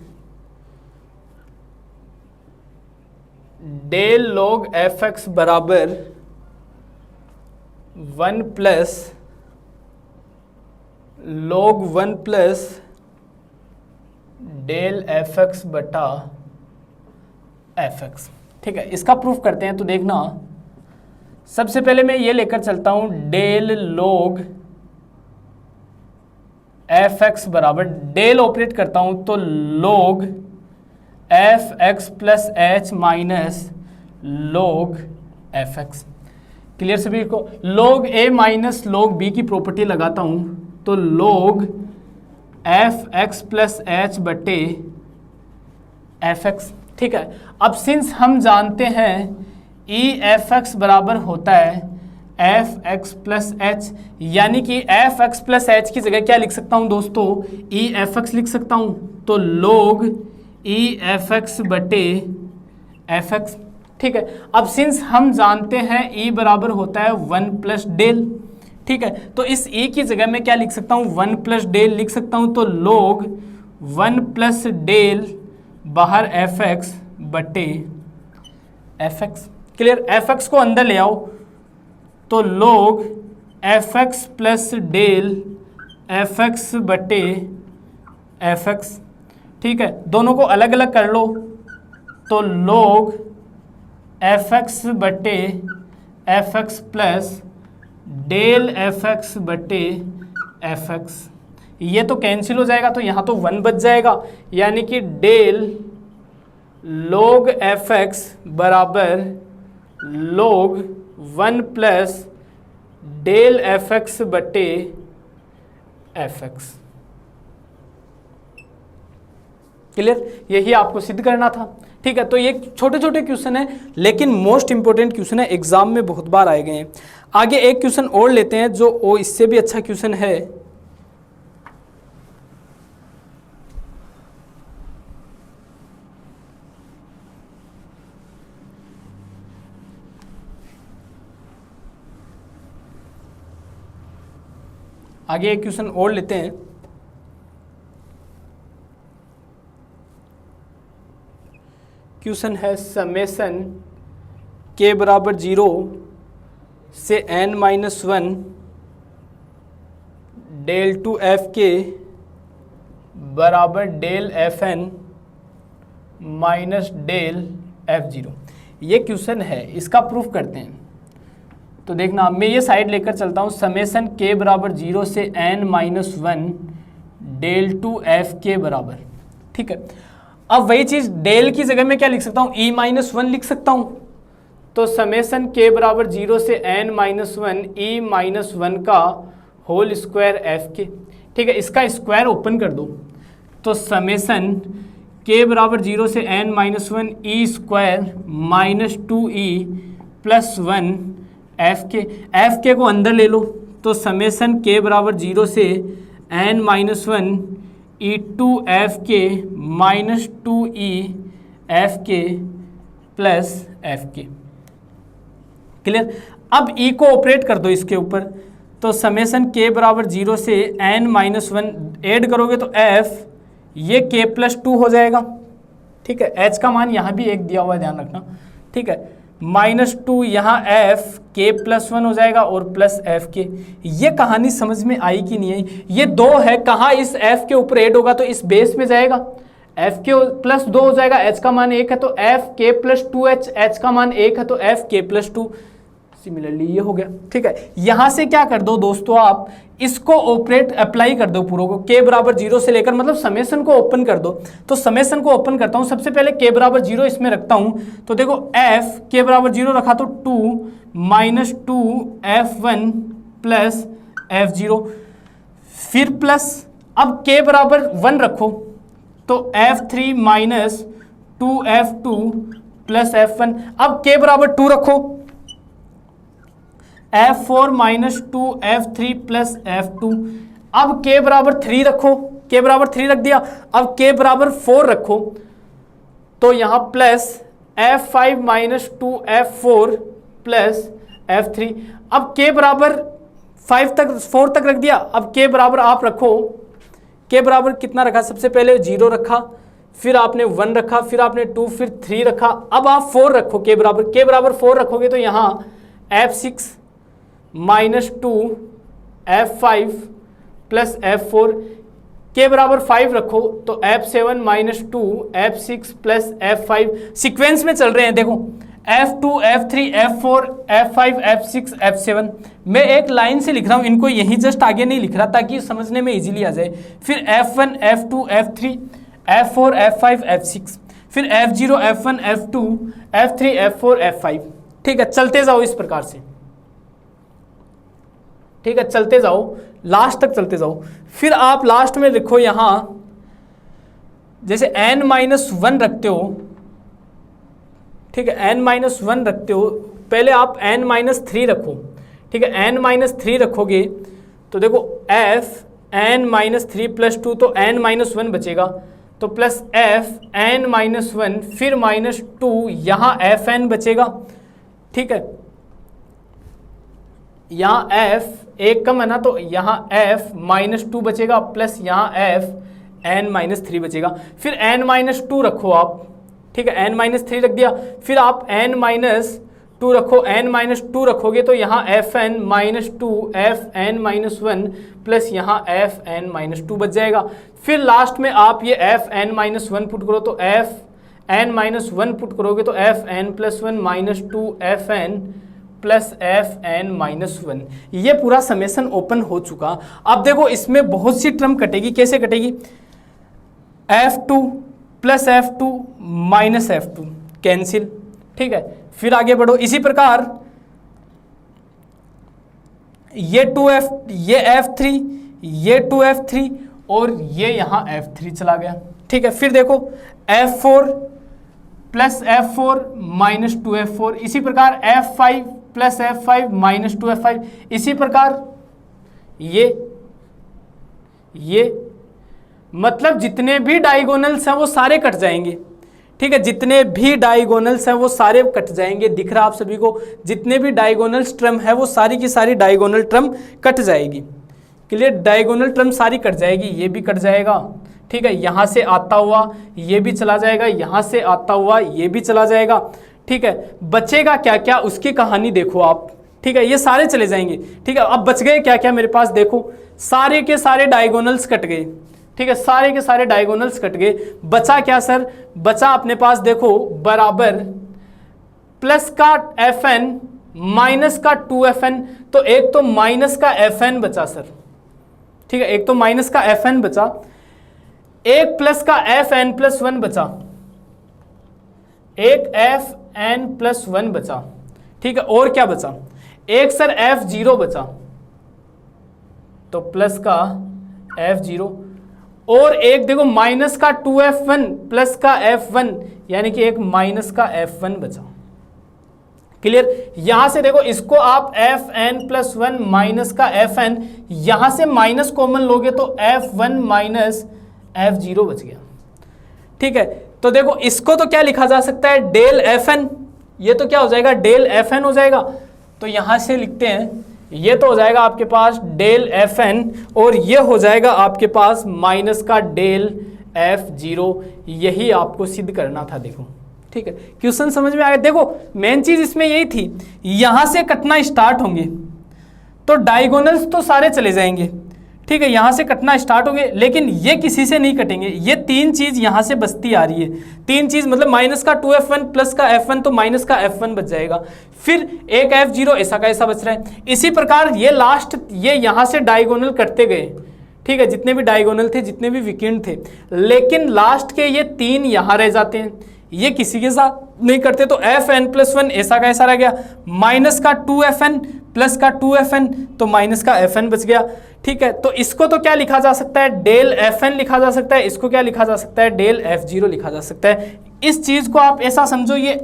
डेल लॉग एफ एक्स बराबर 1 plus log 1 plus del F X बटा एफ एक्स। ठीक है, इसका प्रूफ करते हैं। तो देखना, सबसे पहले मैं ये लेकर चलता हूं डेल log एफ एक्स बराबर, डेल ऑपरेट करता हूं तो log F x plus H minus log F x. Clear सभी को? log a minus log b की प्रॉपर्टी लगाता हूं तो log F x plus H बटे एफ एक्स। ठीक है, अब सिंस हम जानते हैं ई एफ एक्स बराबर होता है एफ एक्स प्लस एच, यानी कि एफ एक्स प्लस एच की जगह क्या लिख सकता हूं दोस्तों, ई एफ एक्स लिख सकता हूं। तो log ई एफ एक्स बटे एफ एक्स। ठीक है, अब सिंस हम जानते हैं ई बराबर होता है 1 प्लस डेल। ठीक है, तो इस ई की जगह मैं क्या लिख सकता हूँ, 1 प्लस डेल लिख सकता हूँ। तो log 1 प्लस डेल बाहर एफ एक्स बटे F x. Clear? F X को अंदर ले आओ तो log F x plus del F X बटे एफ एक्स। ठीक है, दोनों को अलग अलग कर लो तो log एफ एक्स बटे F x plus del F X बटे एफ एक्स। ये तो कैंसिल हो जाएगा, तो यहाँ तो 1 बच जाएगा, यानी कि डेल log एफ एक्स बराबर log 1 plus del F X बटे एफ एक्स। क्लियर? यही आपको सिद्ध करना था। ठीक है, तो ये छोटे छोटे क्वेश्चन है लेकिन मोस्ट इंपॉर्टेंट क्वेश्चन है, एग्जाम में बहुत बार आए गए हैं। आगे एक क्वेश्चन और लेते हैं जो इससे भी अच्छा क्वेश्चन है। आगे एक क्वेश्चन और लेते हैं। क्वेश्चन है समेसन के बराबर 0 से n minus 1 del two F के बराबर del F N minus del F zero. ये क्वेश्चन है, इसका प्रूफ करते हैं। तो देखना, मैं ये साइड लेकर चलता हूँ, समेसन के बराबर 0 से n minus 1 del two F के बराबर। ठीक है, अब वही चीज़ डेल की जगह में क्या लिख सकता हूँ, e माइनस 1 लिख सकता हूँ। तो समेसन के बराबर 0 से n माइनस 1 e माइनस 1 का होल स्क्वायर एफ के। ठीक है, इसका स्क्वायर ओपन कर दो तो समेसन के बराबर 0 से n minus 1 e square minus 2e plus 1 F के को अंदर ले लो तो समेसन के बराबर 0 से n minus 1 E two F के माइनस 2e एफ के प्लस एफ के। क्लियर? अब e को ऑपरेट कर दो इसके ऊपर तो समेसन के बराबर 0 से n माइनस 1 ऐड करोगे तो f ये k प्लस 2 हो जाएगा। ठीक है, h का मान यहाँ भी 1 दिया हुआ है, ध्यान रखना। ठीक है, माइनस 2 यहाँ f k प्लस 1 हो जाएगा और प्लस एफ के। ये कहानी समझ में आई कि नहीं आई? ये 2 है, कहाँ इस f के ऊपर ऐड होगा तो इस बेस में जाएगा, एफ के प्लस 2 हो जाएगा, एच का मान 1 है तो एफ के प्लस 2h, एच का मान 1 है तो एफ के प्लस 2। सिमिलरली ये हो गया। ठीक है, यहां से क्या कर दो दोस्तों, आप इसको ऑपरेट अप्लाई कर दो पूरों को, k बराबर 0 से लेकर, मतलब समेशन को ओपन कर दो। तो समेशन को ओपन करता हूं, सबसे पहले k बराबर 0 इसमें रखता हूं, तो देखो f k बराबर 0 रखा तो 2 माइनस 2 f1 प्लस f0, फिर प्लस, अब k बराबर 1 रखो तो f3 minus 2f2 plus f1, अब k बराबर 2 रखो, f4 minus 2f3 plus f2, अब k बराबर 3 रखो, k बराबर 3 रख दिया, अब k बराबर 4 रखो तो यहां plus f5 minus 2f4 plus f3, अब k बराबर 4 तक रख दिया, अब k बराबर आप रखो, k बराबर कितना रखा, सबसे पहले 0 रखा, फिर आपने 1 रखा, फिर आपने 2, फिर 3 रखा, अब आप 4 रखो, k बराबर 4 रखोगे तो यहाँ f6 minus 2 f5 plus f4, k बराबर 5 रखो तो f7 minus 2 f6 plus f5, sequence में चल रहे हैं देखो, f2 f3 f4 f5 f6 f7, मैं एक लाइन से लिख रहा हूं इनको, यही जस्ट आगे नहीं लिख रहा ताकि समझने में इजीली आ जाए, फिर f1 f2 f3 f4 f5 f6, फिर f0 f1 f2 f3 f4 f5। ठीक है, चलते जाओ इस प्रकार से, ठीक है, चलते जाओ लास्ट तक चलते जाओ, फिर आप लास्ट में लिखो यहां जैसे n-1 रखते हो, ठीक है, n-1 रखते हो, पहले आप n-3 रखो, ठीक है, n-3 रखोगे तो देखो f n-3 प्लस 2 तो n-1 बचेगा, तो प्लस f n-1 फिर माइनस 2 यहाँ fn बचेगा। ठीक है, यहाँ f एक कम है ना तो यहाँ f -2 बचेगा प्लस यहाँ f n-3 बचेगा, फिर n-2 रखो आप, ठीक है, n-3 रख दिया, फिर आप n-2 रखो, n-2 रखोगे तो यहाँ fn -2 fn-1 प्लस यहाँ fn-2 बच जाएगा, फिर लास्ट में आप ये fn-1 पुट करो तो fn-1 पुट करोगे तो fn+1 -2 fn प्लस fn-1, ये पूरा समेशन ओपन हो चुका। अब देखो इसमें बहुत सी टर्म कटेगी, कैसे कटेगी, f2 plus f2 minus f2 cancel. ठीक है, फिर आगे बढ़ो, इसी प्रकार ये 2f, ये f3, ये 2f3 और ये यहाँ f3 चला गया। ठीक है, फिर देखो f4 plus f4 minus 2f4, इसी प्रकार f5 plus f5 minus 2f5, इसी प्रकार ये मतलब जितने भी डायगोनल्स हैं वो सारे कट जाएंगे। ठीक है, जितने भी डायगोनल्स हैं वो सारे कट जाएंगे, दिख रहा आप सभी को, जितने भी डायगोनल्स टर्म है वो सारी की सारी डायगोनल टर्म कट जाएगी। क्लियर, डायगोनल टर्म सारी कट जाएगी, ये भी कट जाएगा। ठीक है, यहाँ से आता हुआ ये भी चला जाएगा, यहाँ से आता हुआ ये भी चला जाएगा। ठीक है, बचेगा क्या क्या उसकी कहानी देखो आप। ठीक है, ये सारे चले जाएंगे। ठीक है, अब बच गए क्या क्या मेरे पास, देखो सारे के सारे डायगोनल्स कट गए। ठीक है, सारे के सारे डायगोनल्स कट गए, बचा क्या सर, बचा अपने पास देखो बराबर प्लस का fn माइनस का 2fn, तो एक तो माइनस का fn बचा सर। ठीक है, एक तो माइनस का fn बचा, एक प्लस का fn+1 बचा, एक fn+1 बचा। ठीक है, और क्या बचा, एक सर f0 बचा, तो प्लस का f0, और एक देखो माइनस का 2f1 प्लस का f1, यानी कि एक माइनस का f1 बचा। क्लियर, यहां से देखो इसको आप fn+1 माइनस का fn, यहां से माइनस कॉमन लोगे तो f1 माइनस f0 बच गया। ठीक है, तो देखो इसको तो क्या लिखा जा सकता है, डेल fn, ये तो क्या हो जाएगा, डेल fn हो जाएगा। तो यहां से लिखते हैं, ये तो हो जाएगा आपके पास डेल fn, और ये हो जाएगा आपके पास माइनस का डेल f0, यही आपको सिद्ध करना था। देखो ठीक है, क्वेश्चन समझ में आ गया। देखो मेन चीज इसमें यही थी, यहां से कटना स्टार्ट होंगे तो डायगोनल्स तो सारे चले जाएंगे। ठीक है, यहाँ से कटना स्टार्ट होंगे, लेकिन ये किसी से नहीं कटेंगे। ये तीन चीज यहाँ से बचती आ रही है, तीन चीज मतलब माइनस का 2f1 प्लस का f1, तो माइनस का f1 बच जाएगा, फिर एक f0 ऐसा का ऐसा बच रहा है। इसी प्रकार ये लास्ट ये यहाँ से डायगोनल कटते गए, ठीक है, जितने भी डायगोनल थे, जितने भी विकिर्ण थे, लेकिन लास्ट के ये तीन यहाँ रह जाते हैं, ये किसी के साथ नहीं करते, तो fn+1 ऐसा का ऐसा रह गया, माइनस का 2fn प्लस का 2fn, तो माइनस का fn बच गया। ठीक है, तो इसको तो क्या लिखा जा सकता है, डेल fn लिखा जा सकता है, इसको क्या लिखा जा सकता है, डेल f0 लिखा जा सकता है। इस चीज को आप ऐसा समझो, ये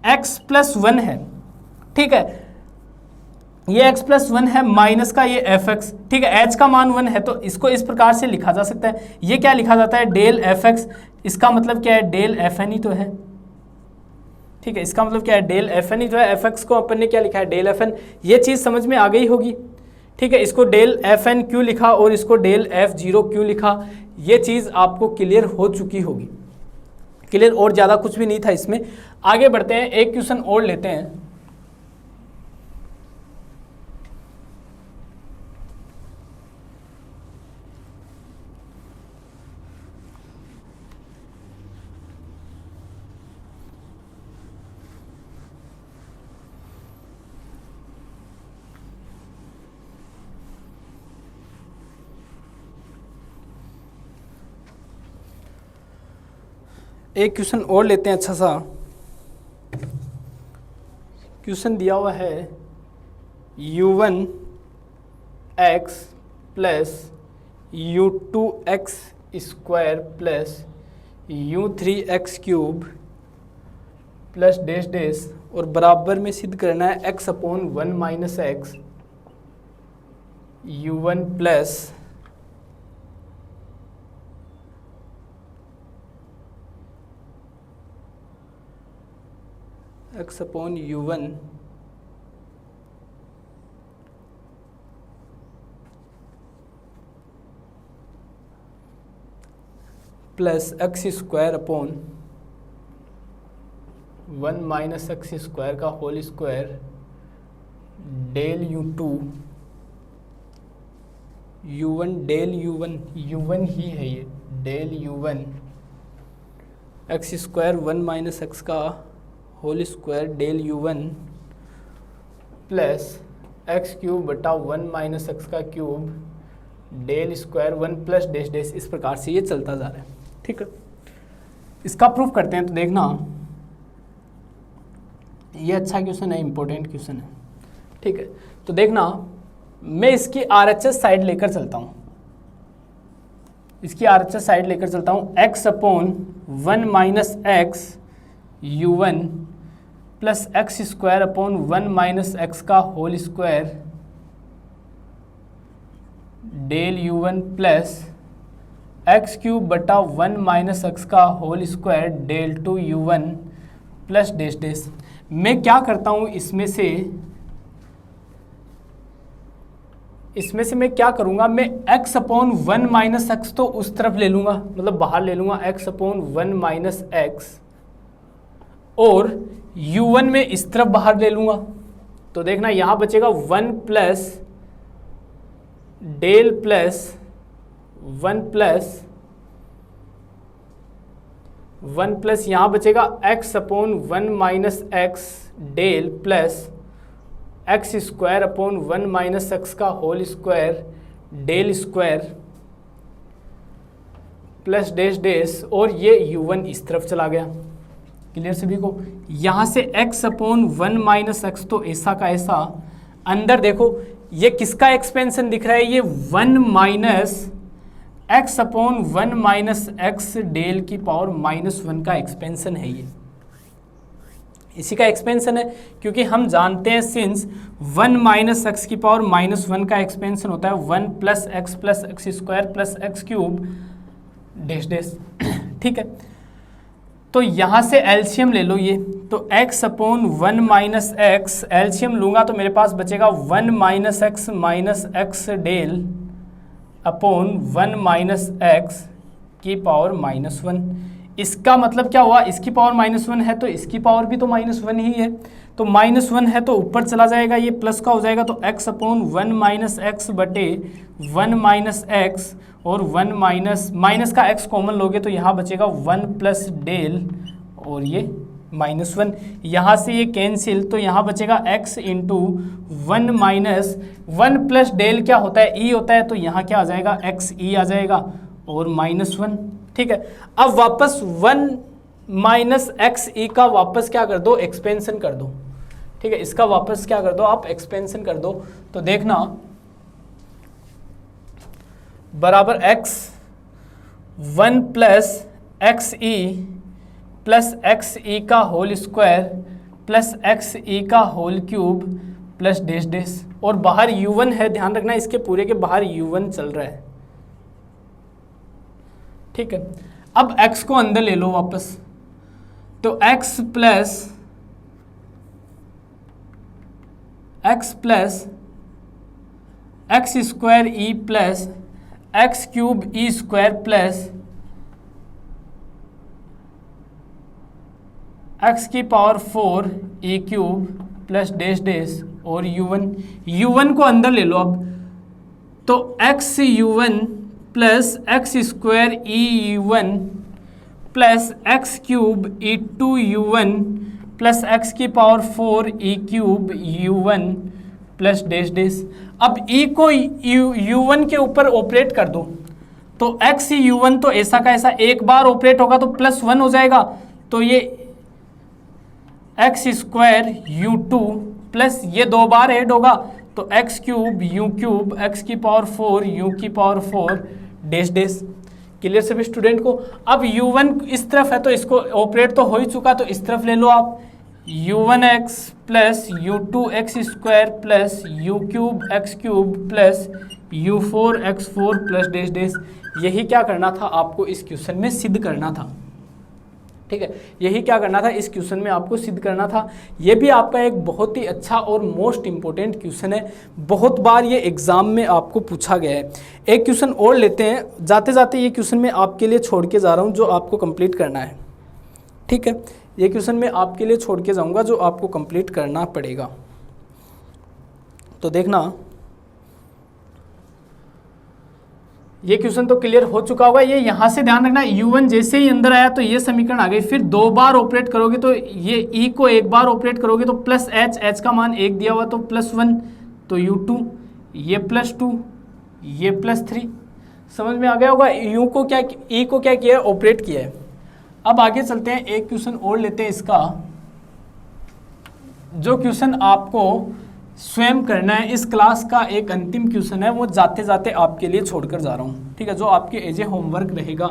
fx+1 है, ठीक है, ये x+1 है, माइनस का ये fx, ठीक है, h का मान 1 है, तो इसको इस प्रकार से लिखा जा सकता है। ये क्या लिखा जाता है, डेल fx, इसका मतलब क्या है, डेल fn ही तो है, ठीक है, इसका मतलब क्या है, डेल fn ही तो है, fx को अपन ने क्या लिखा है, डेल fn। ये चीज़ समझ में आ गई होगी, ठीक है, इसको डेल fn क्यों लिखा और इसको डेल f0 क्यों लिखा, ये चीज़ आपको क्लियर हो चुकी होगी, क्लियर, और ज़्यादा कुछ भी नहीं था इसमें। आगे बढ़ते हैं, एक क्वेश्चन और लेते हैं। एक क्वेश्चन और लेते हैं, अच्छा सा क्वेश्चन दिया हुआ है, u1x plus u2x square plus u3x cube plus dash dash, और बराबर में सिद्ध करना है x/1 minus x u1 plus x/u1 plus x square upon 1 minus x square का whole square del u1 del u1 ही है ये, del u1 x square 1 minus x का whole square del u1 plus x cube बटा 1 minus x का cube del square 1 plus dash dash, इस प्रकार से ये चलता जा रहा है। ठीक है, इसका प्रूफ करते हैं, तो देखना ये अच्छा क्वेश्चन है, इंपॉर्टेंट क्वेश्चन है। ठीक है, तो देखना मैं इसकी RHS साइड लेकर चलता हूँ, इसकी RHS साइड लेकर चलता हूँ, x/1 minus x u1 plus x square upon 1 minus x का whole square del u1 plus x cube बटा 1 माइनस एक्स का whole square del 2 u1 plus dash dash. मैं क्या करता हूँ, इसमें से मैं क्या करूँगा, मैं x/1 माइनस एक्स तो उस तरफ ले लूँगा, मतलब बाहर ले लूँगा, x/1 माइनस एक्स, और u1 में इस तरफ बाहर ले लूँगा, तो देखना यहाँ बचेगा 1 प्लस डेल प्लस 1 प्लस यहाँ बचेगा x/1 minus x del plus x square upon 1 minus x का whole square del square plus dash dash, और ये u1 इस तरफ चला गया। क्लियर सभी को, यहाँ से x/1 माइनस एक्स तो ऐसा का ऐसा, अंदर देखो ये किसका एक्सपेंशन दिख रहा है, ये 1 minus x/1 minus x del की पावर -1 का एक्सपेंशन है, ये इसी का एक्सपेंशन है, क्योंकि हम जानते हैं सिंस 1 माइनस एक्स की पावर -1 का एक्सपेंशन होता है 1 plus x square plus x cube dash dash. ठीक है, तो यहाँ से एलसीएम ले लो, ये तो x/1 माइनस एक्स, एलसीएम लूँगा तो मेरे पास बचेगा 1 minus x del upon 1 minus X की पावर -1। इसका मतलब क्या हुआ, इसकी पावर -1 है तो इसकी पावर भी तो -1 ही है, तो -1 है तो ऊपर चला जाएगा, ये प्लस का हो जाएगा, तो x अपॉन 1 माइनस एक्स बटे 1 माइनस एक्स, और 1 माइनस का x कॉमन लोगे तो यहाँ बचेगा 1 प्लस डेल, और ये -1, यहाँ से ये कैंसिल, तो यहाँ बचेगा x into 1 minus 1 plus del क्या होता है, e होता है, तो यहाँ क्या आ जाएगा, x e आ जाएगा, और -1। ठीक है, अब वापस 1 माइनस एक्स ई का वापस क्या कर दो, एक्सपेंशन कर दो। ठीक है, इसका वापस क्या कर दो आप, एक्सपेंशन कर दो, तो देखना बराबर x 1 plus x E plus x E का whole square plus x E का whole cube plus dash dash, और बाहर u1 है, ध्यान रखना इसके पूरे के बाहर u1 चल रहा है। ठीक है, अब x को अंदर ले लो वापस, तो x plus x square E plus x cube E square plus x की power 4 E cube plus dash dash, और u1 को अंदर ले लो अब, तो x u1 plus x square E u1 plus x cube E 2 u1 plus x की power 4 E cube u1 plus dash dash. अब e को u1 के ऊपर ऑपरेट कर दो, तो x u1 तो ऐसा का ऐसा एक बार ऑपरेट होगा तो +1 हो जाएगा, तो ये एक्स स्क्वायर u2 प्लस ये 2 बार ऐड होगा, तो X cube u cube x की पावर 4 u की पावर 4 डैश डैश। क्लियर सभी स्टूडेंट को। अब u1 इस तरफ है तो इसको ऑपरेट तो हो ही चुका, तो इस तरफ ले लो आप, u1x plus u2x square plus u cube x cube plus u4x4 plus dash dash. यही क्या करना था आपको इस क्वेश्चन में सिद्ध करना था। ठीक है, यही क्या करना था इस क्वेश्चन में आपको सिद्ध करना था। ये भी आपका एक बहुत ही अच्छा और मोस्ट इंपॉर्टेंट क्वेश्चन है, बहुत बार ये एग्जाम में आपको पूछा गया है। एक क्वेश्चन और लेते हैं, जाते जाते ये क्वेश्चन मैं आपके लिए छोड़ के जा रहा हूँ जो आपको कंप्लीट करना है। ठीक है, ये क्वेश्चन मैं आपके लिए छोड़ के जाऊँगा जो आपको कंप्लीट करना पड़ेगा। तो देखना, ये क्वेश्चन तो क्लियर हो चुका होगा। ये यहाँ से ध्यान रखना, u1 जैसे ही अंदर आया तो ये समीकरण आ गई, फिर 2 बार ऑपरेट करोगे तो ये e को 1 बार ऑपरेट करोगे तो प्लस h का मान 1 दिया हुआ तो +1, तो u2 ये +2 ये +3। समझ में आ गया होगा। u को क्या, e को क्या किया है, ऑपरेट किया है। अब आगे चलते हैं, एक क्वेश्चन और लेते हैं इसका, जो क्वेश्चन आपको स्वयं करना है। इस क्लास का एक अंतिम क्वेश्चन है, वो जाते जाते आपके लिए छोड़कर जा रहा हूँ। ठीक है, जो आपके एज ए होमवर्क रहेगा।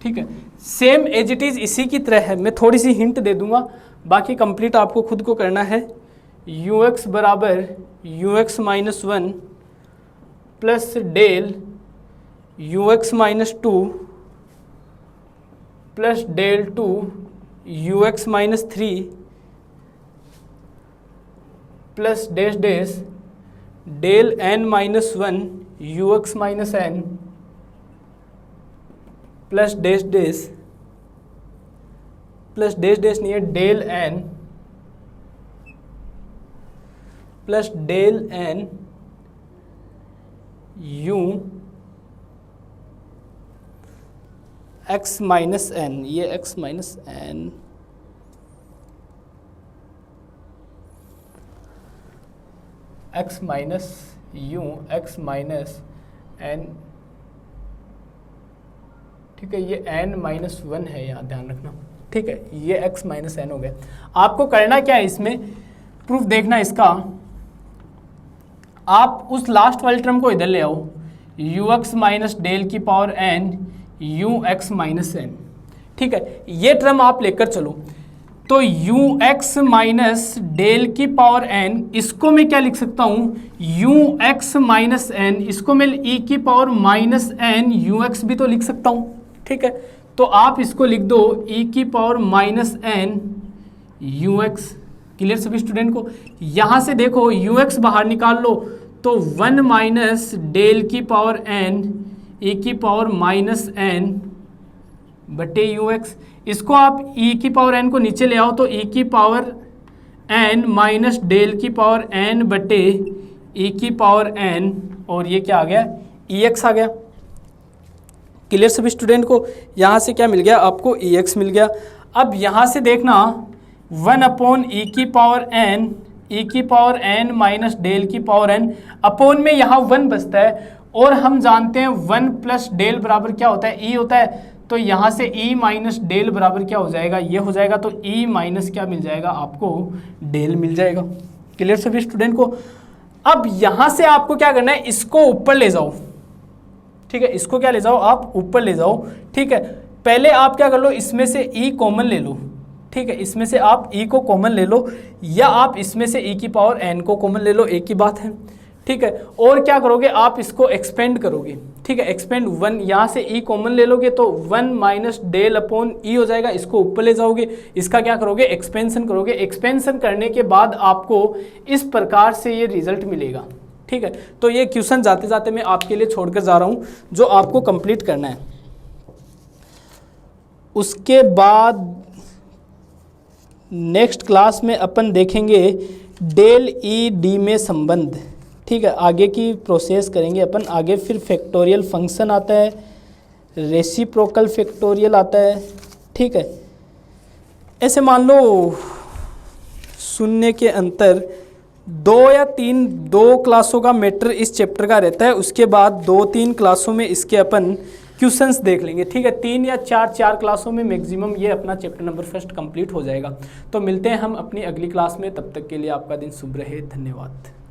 ठीक है, सेम एज इट इज़ इसी की तरह है, मैं थोड़ी सी हिंट दे दूंगा, बाकी कंप्लीट आपको खुद को करना है। ux बराबर ux minus 1 plus del ux minus 2 plus del 2 ux minus 3 plus dash dash del n minus 1 ux minus n plus dash dash नहीं है, del n plus del n u x minus n, ये x minus n x minus u x minus n। ठीक है, ये n minus 1 है, यहाँ ध्यान रखना। ठीक है, ये x माइनस n हो गया। आपको करना क्या है, इसमें प्रूफ देखना इसका, आप उस लास्ट वाली टर्म को इधर ले आओ, ux माइनस डेल की power n ux minus n। ठीक है, ये टर्म आप लेकर चलो, तो ux माइनस डेल की पावर n, इसको मैं क्या लिख सकता हूँ, ux माइनस n, इसको मैं e की पावर माइनस n ux भी तो लिख सकता हूँ। ठीक है, तो आप इसको लिख दो e की power minus n ux। Clear सभी स्टूडेंट को। यहाँ से देखो ux बाहर निकाल लो, तो 1 माइनस डेल की पावर n e की पावर माइनस n बटे ux। इसको आप e की पावर n को नीचे ले आओ, तो e की पावर एन माइनस डेल की पावर एन बटे ई की पावर एन, और ये क्या आ गया, ई एक्स आ गया। क्लियर सभी स्टूडेंट को? यहाँ से क्या मिल गया आपको, ई एक्स मिल गया। अब यहाँ से देखना 1 अपॉन ई की पावर एन माइनस डेल की पावर एन, अपोन में यहाँ 1 बचता है, और हम जानते हैं 1 प्लस डेल बराबर क्या होता है, ई होता है। तो यहाँ से ई माइनस डेल बराबर क्या हो जाएगा, ये हो जाएगा। तो ई माइनस क्या मिल जाएगा आपको, डेल मिल जाएगा। क्लियर सभी स्टूडेंट को? अब यहाँ से आपको क्या करना है, इसको ऊपर ले जाओ, ठीक है, इसको क्या ले जाओ आप, ऊपर ले जाओ, ठीक है। पहले आप क्या कर लो, इसमें से ई कॉमन ले लो, ठीक है, इसमें से आप ई को कॉमन ले लो, या आप इसमें से ई की पावर एन को कॉमन ले लो, एक ही बात है, ठीक है। और क्या करोगे आप, इसको एक्सपेंड करोगे, ठीक है, एक्सपेंड 1, यहाँ से ई कॉमन ले लोगे तो 1 माइनस डेल अपॉन ई हो जाएगा, इसको ऊपर ले जाओगे, इसका क्या करोगे, एक्सपेंशन करोगे। एक्सपेंशन करने के बाद आपको इस प्रकार से ये रिजल्ट मिलेगा, ठीक है। तो ये क्वेश्चन जाते जाते मैं आपके लिए छोड़कर जा रहा हूँ, जो आपको कंप्लीट करना है। उसके बाद नेक्स्ट क्लास में अपन देखेंगे डेल ई डी में संबंध, ठीक है, आगे की प्रोसेस करेंगे अपन आगे। फिर फैक्टोरियल फंक्शन आता है, रेसिप्रोकल फैक्टोरियल आता है, ठीक है। ऐसे मान लो शून्य के अंतर 2 या 2 क्लासों का मैटर इस चैप्टर का रहता है, उसके बाद 2-3 क्लासों में इसके अपन क्वेश्चंस देख लेंगे, ठीक है। 3 या 4 क्लासों में मैक्सिमम ये अपना चैप्टर नंबर 1 कंप्लीट हो जाएगा। तो मिलते हैं हम अपनी अगली क्लास में, तब तक के लिए आपका दिन शुभ रहे, धन्यवाद।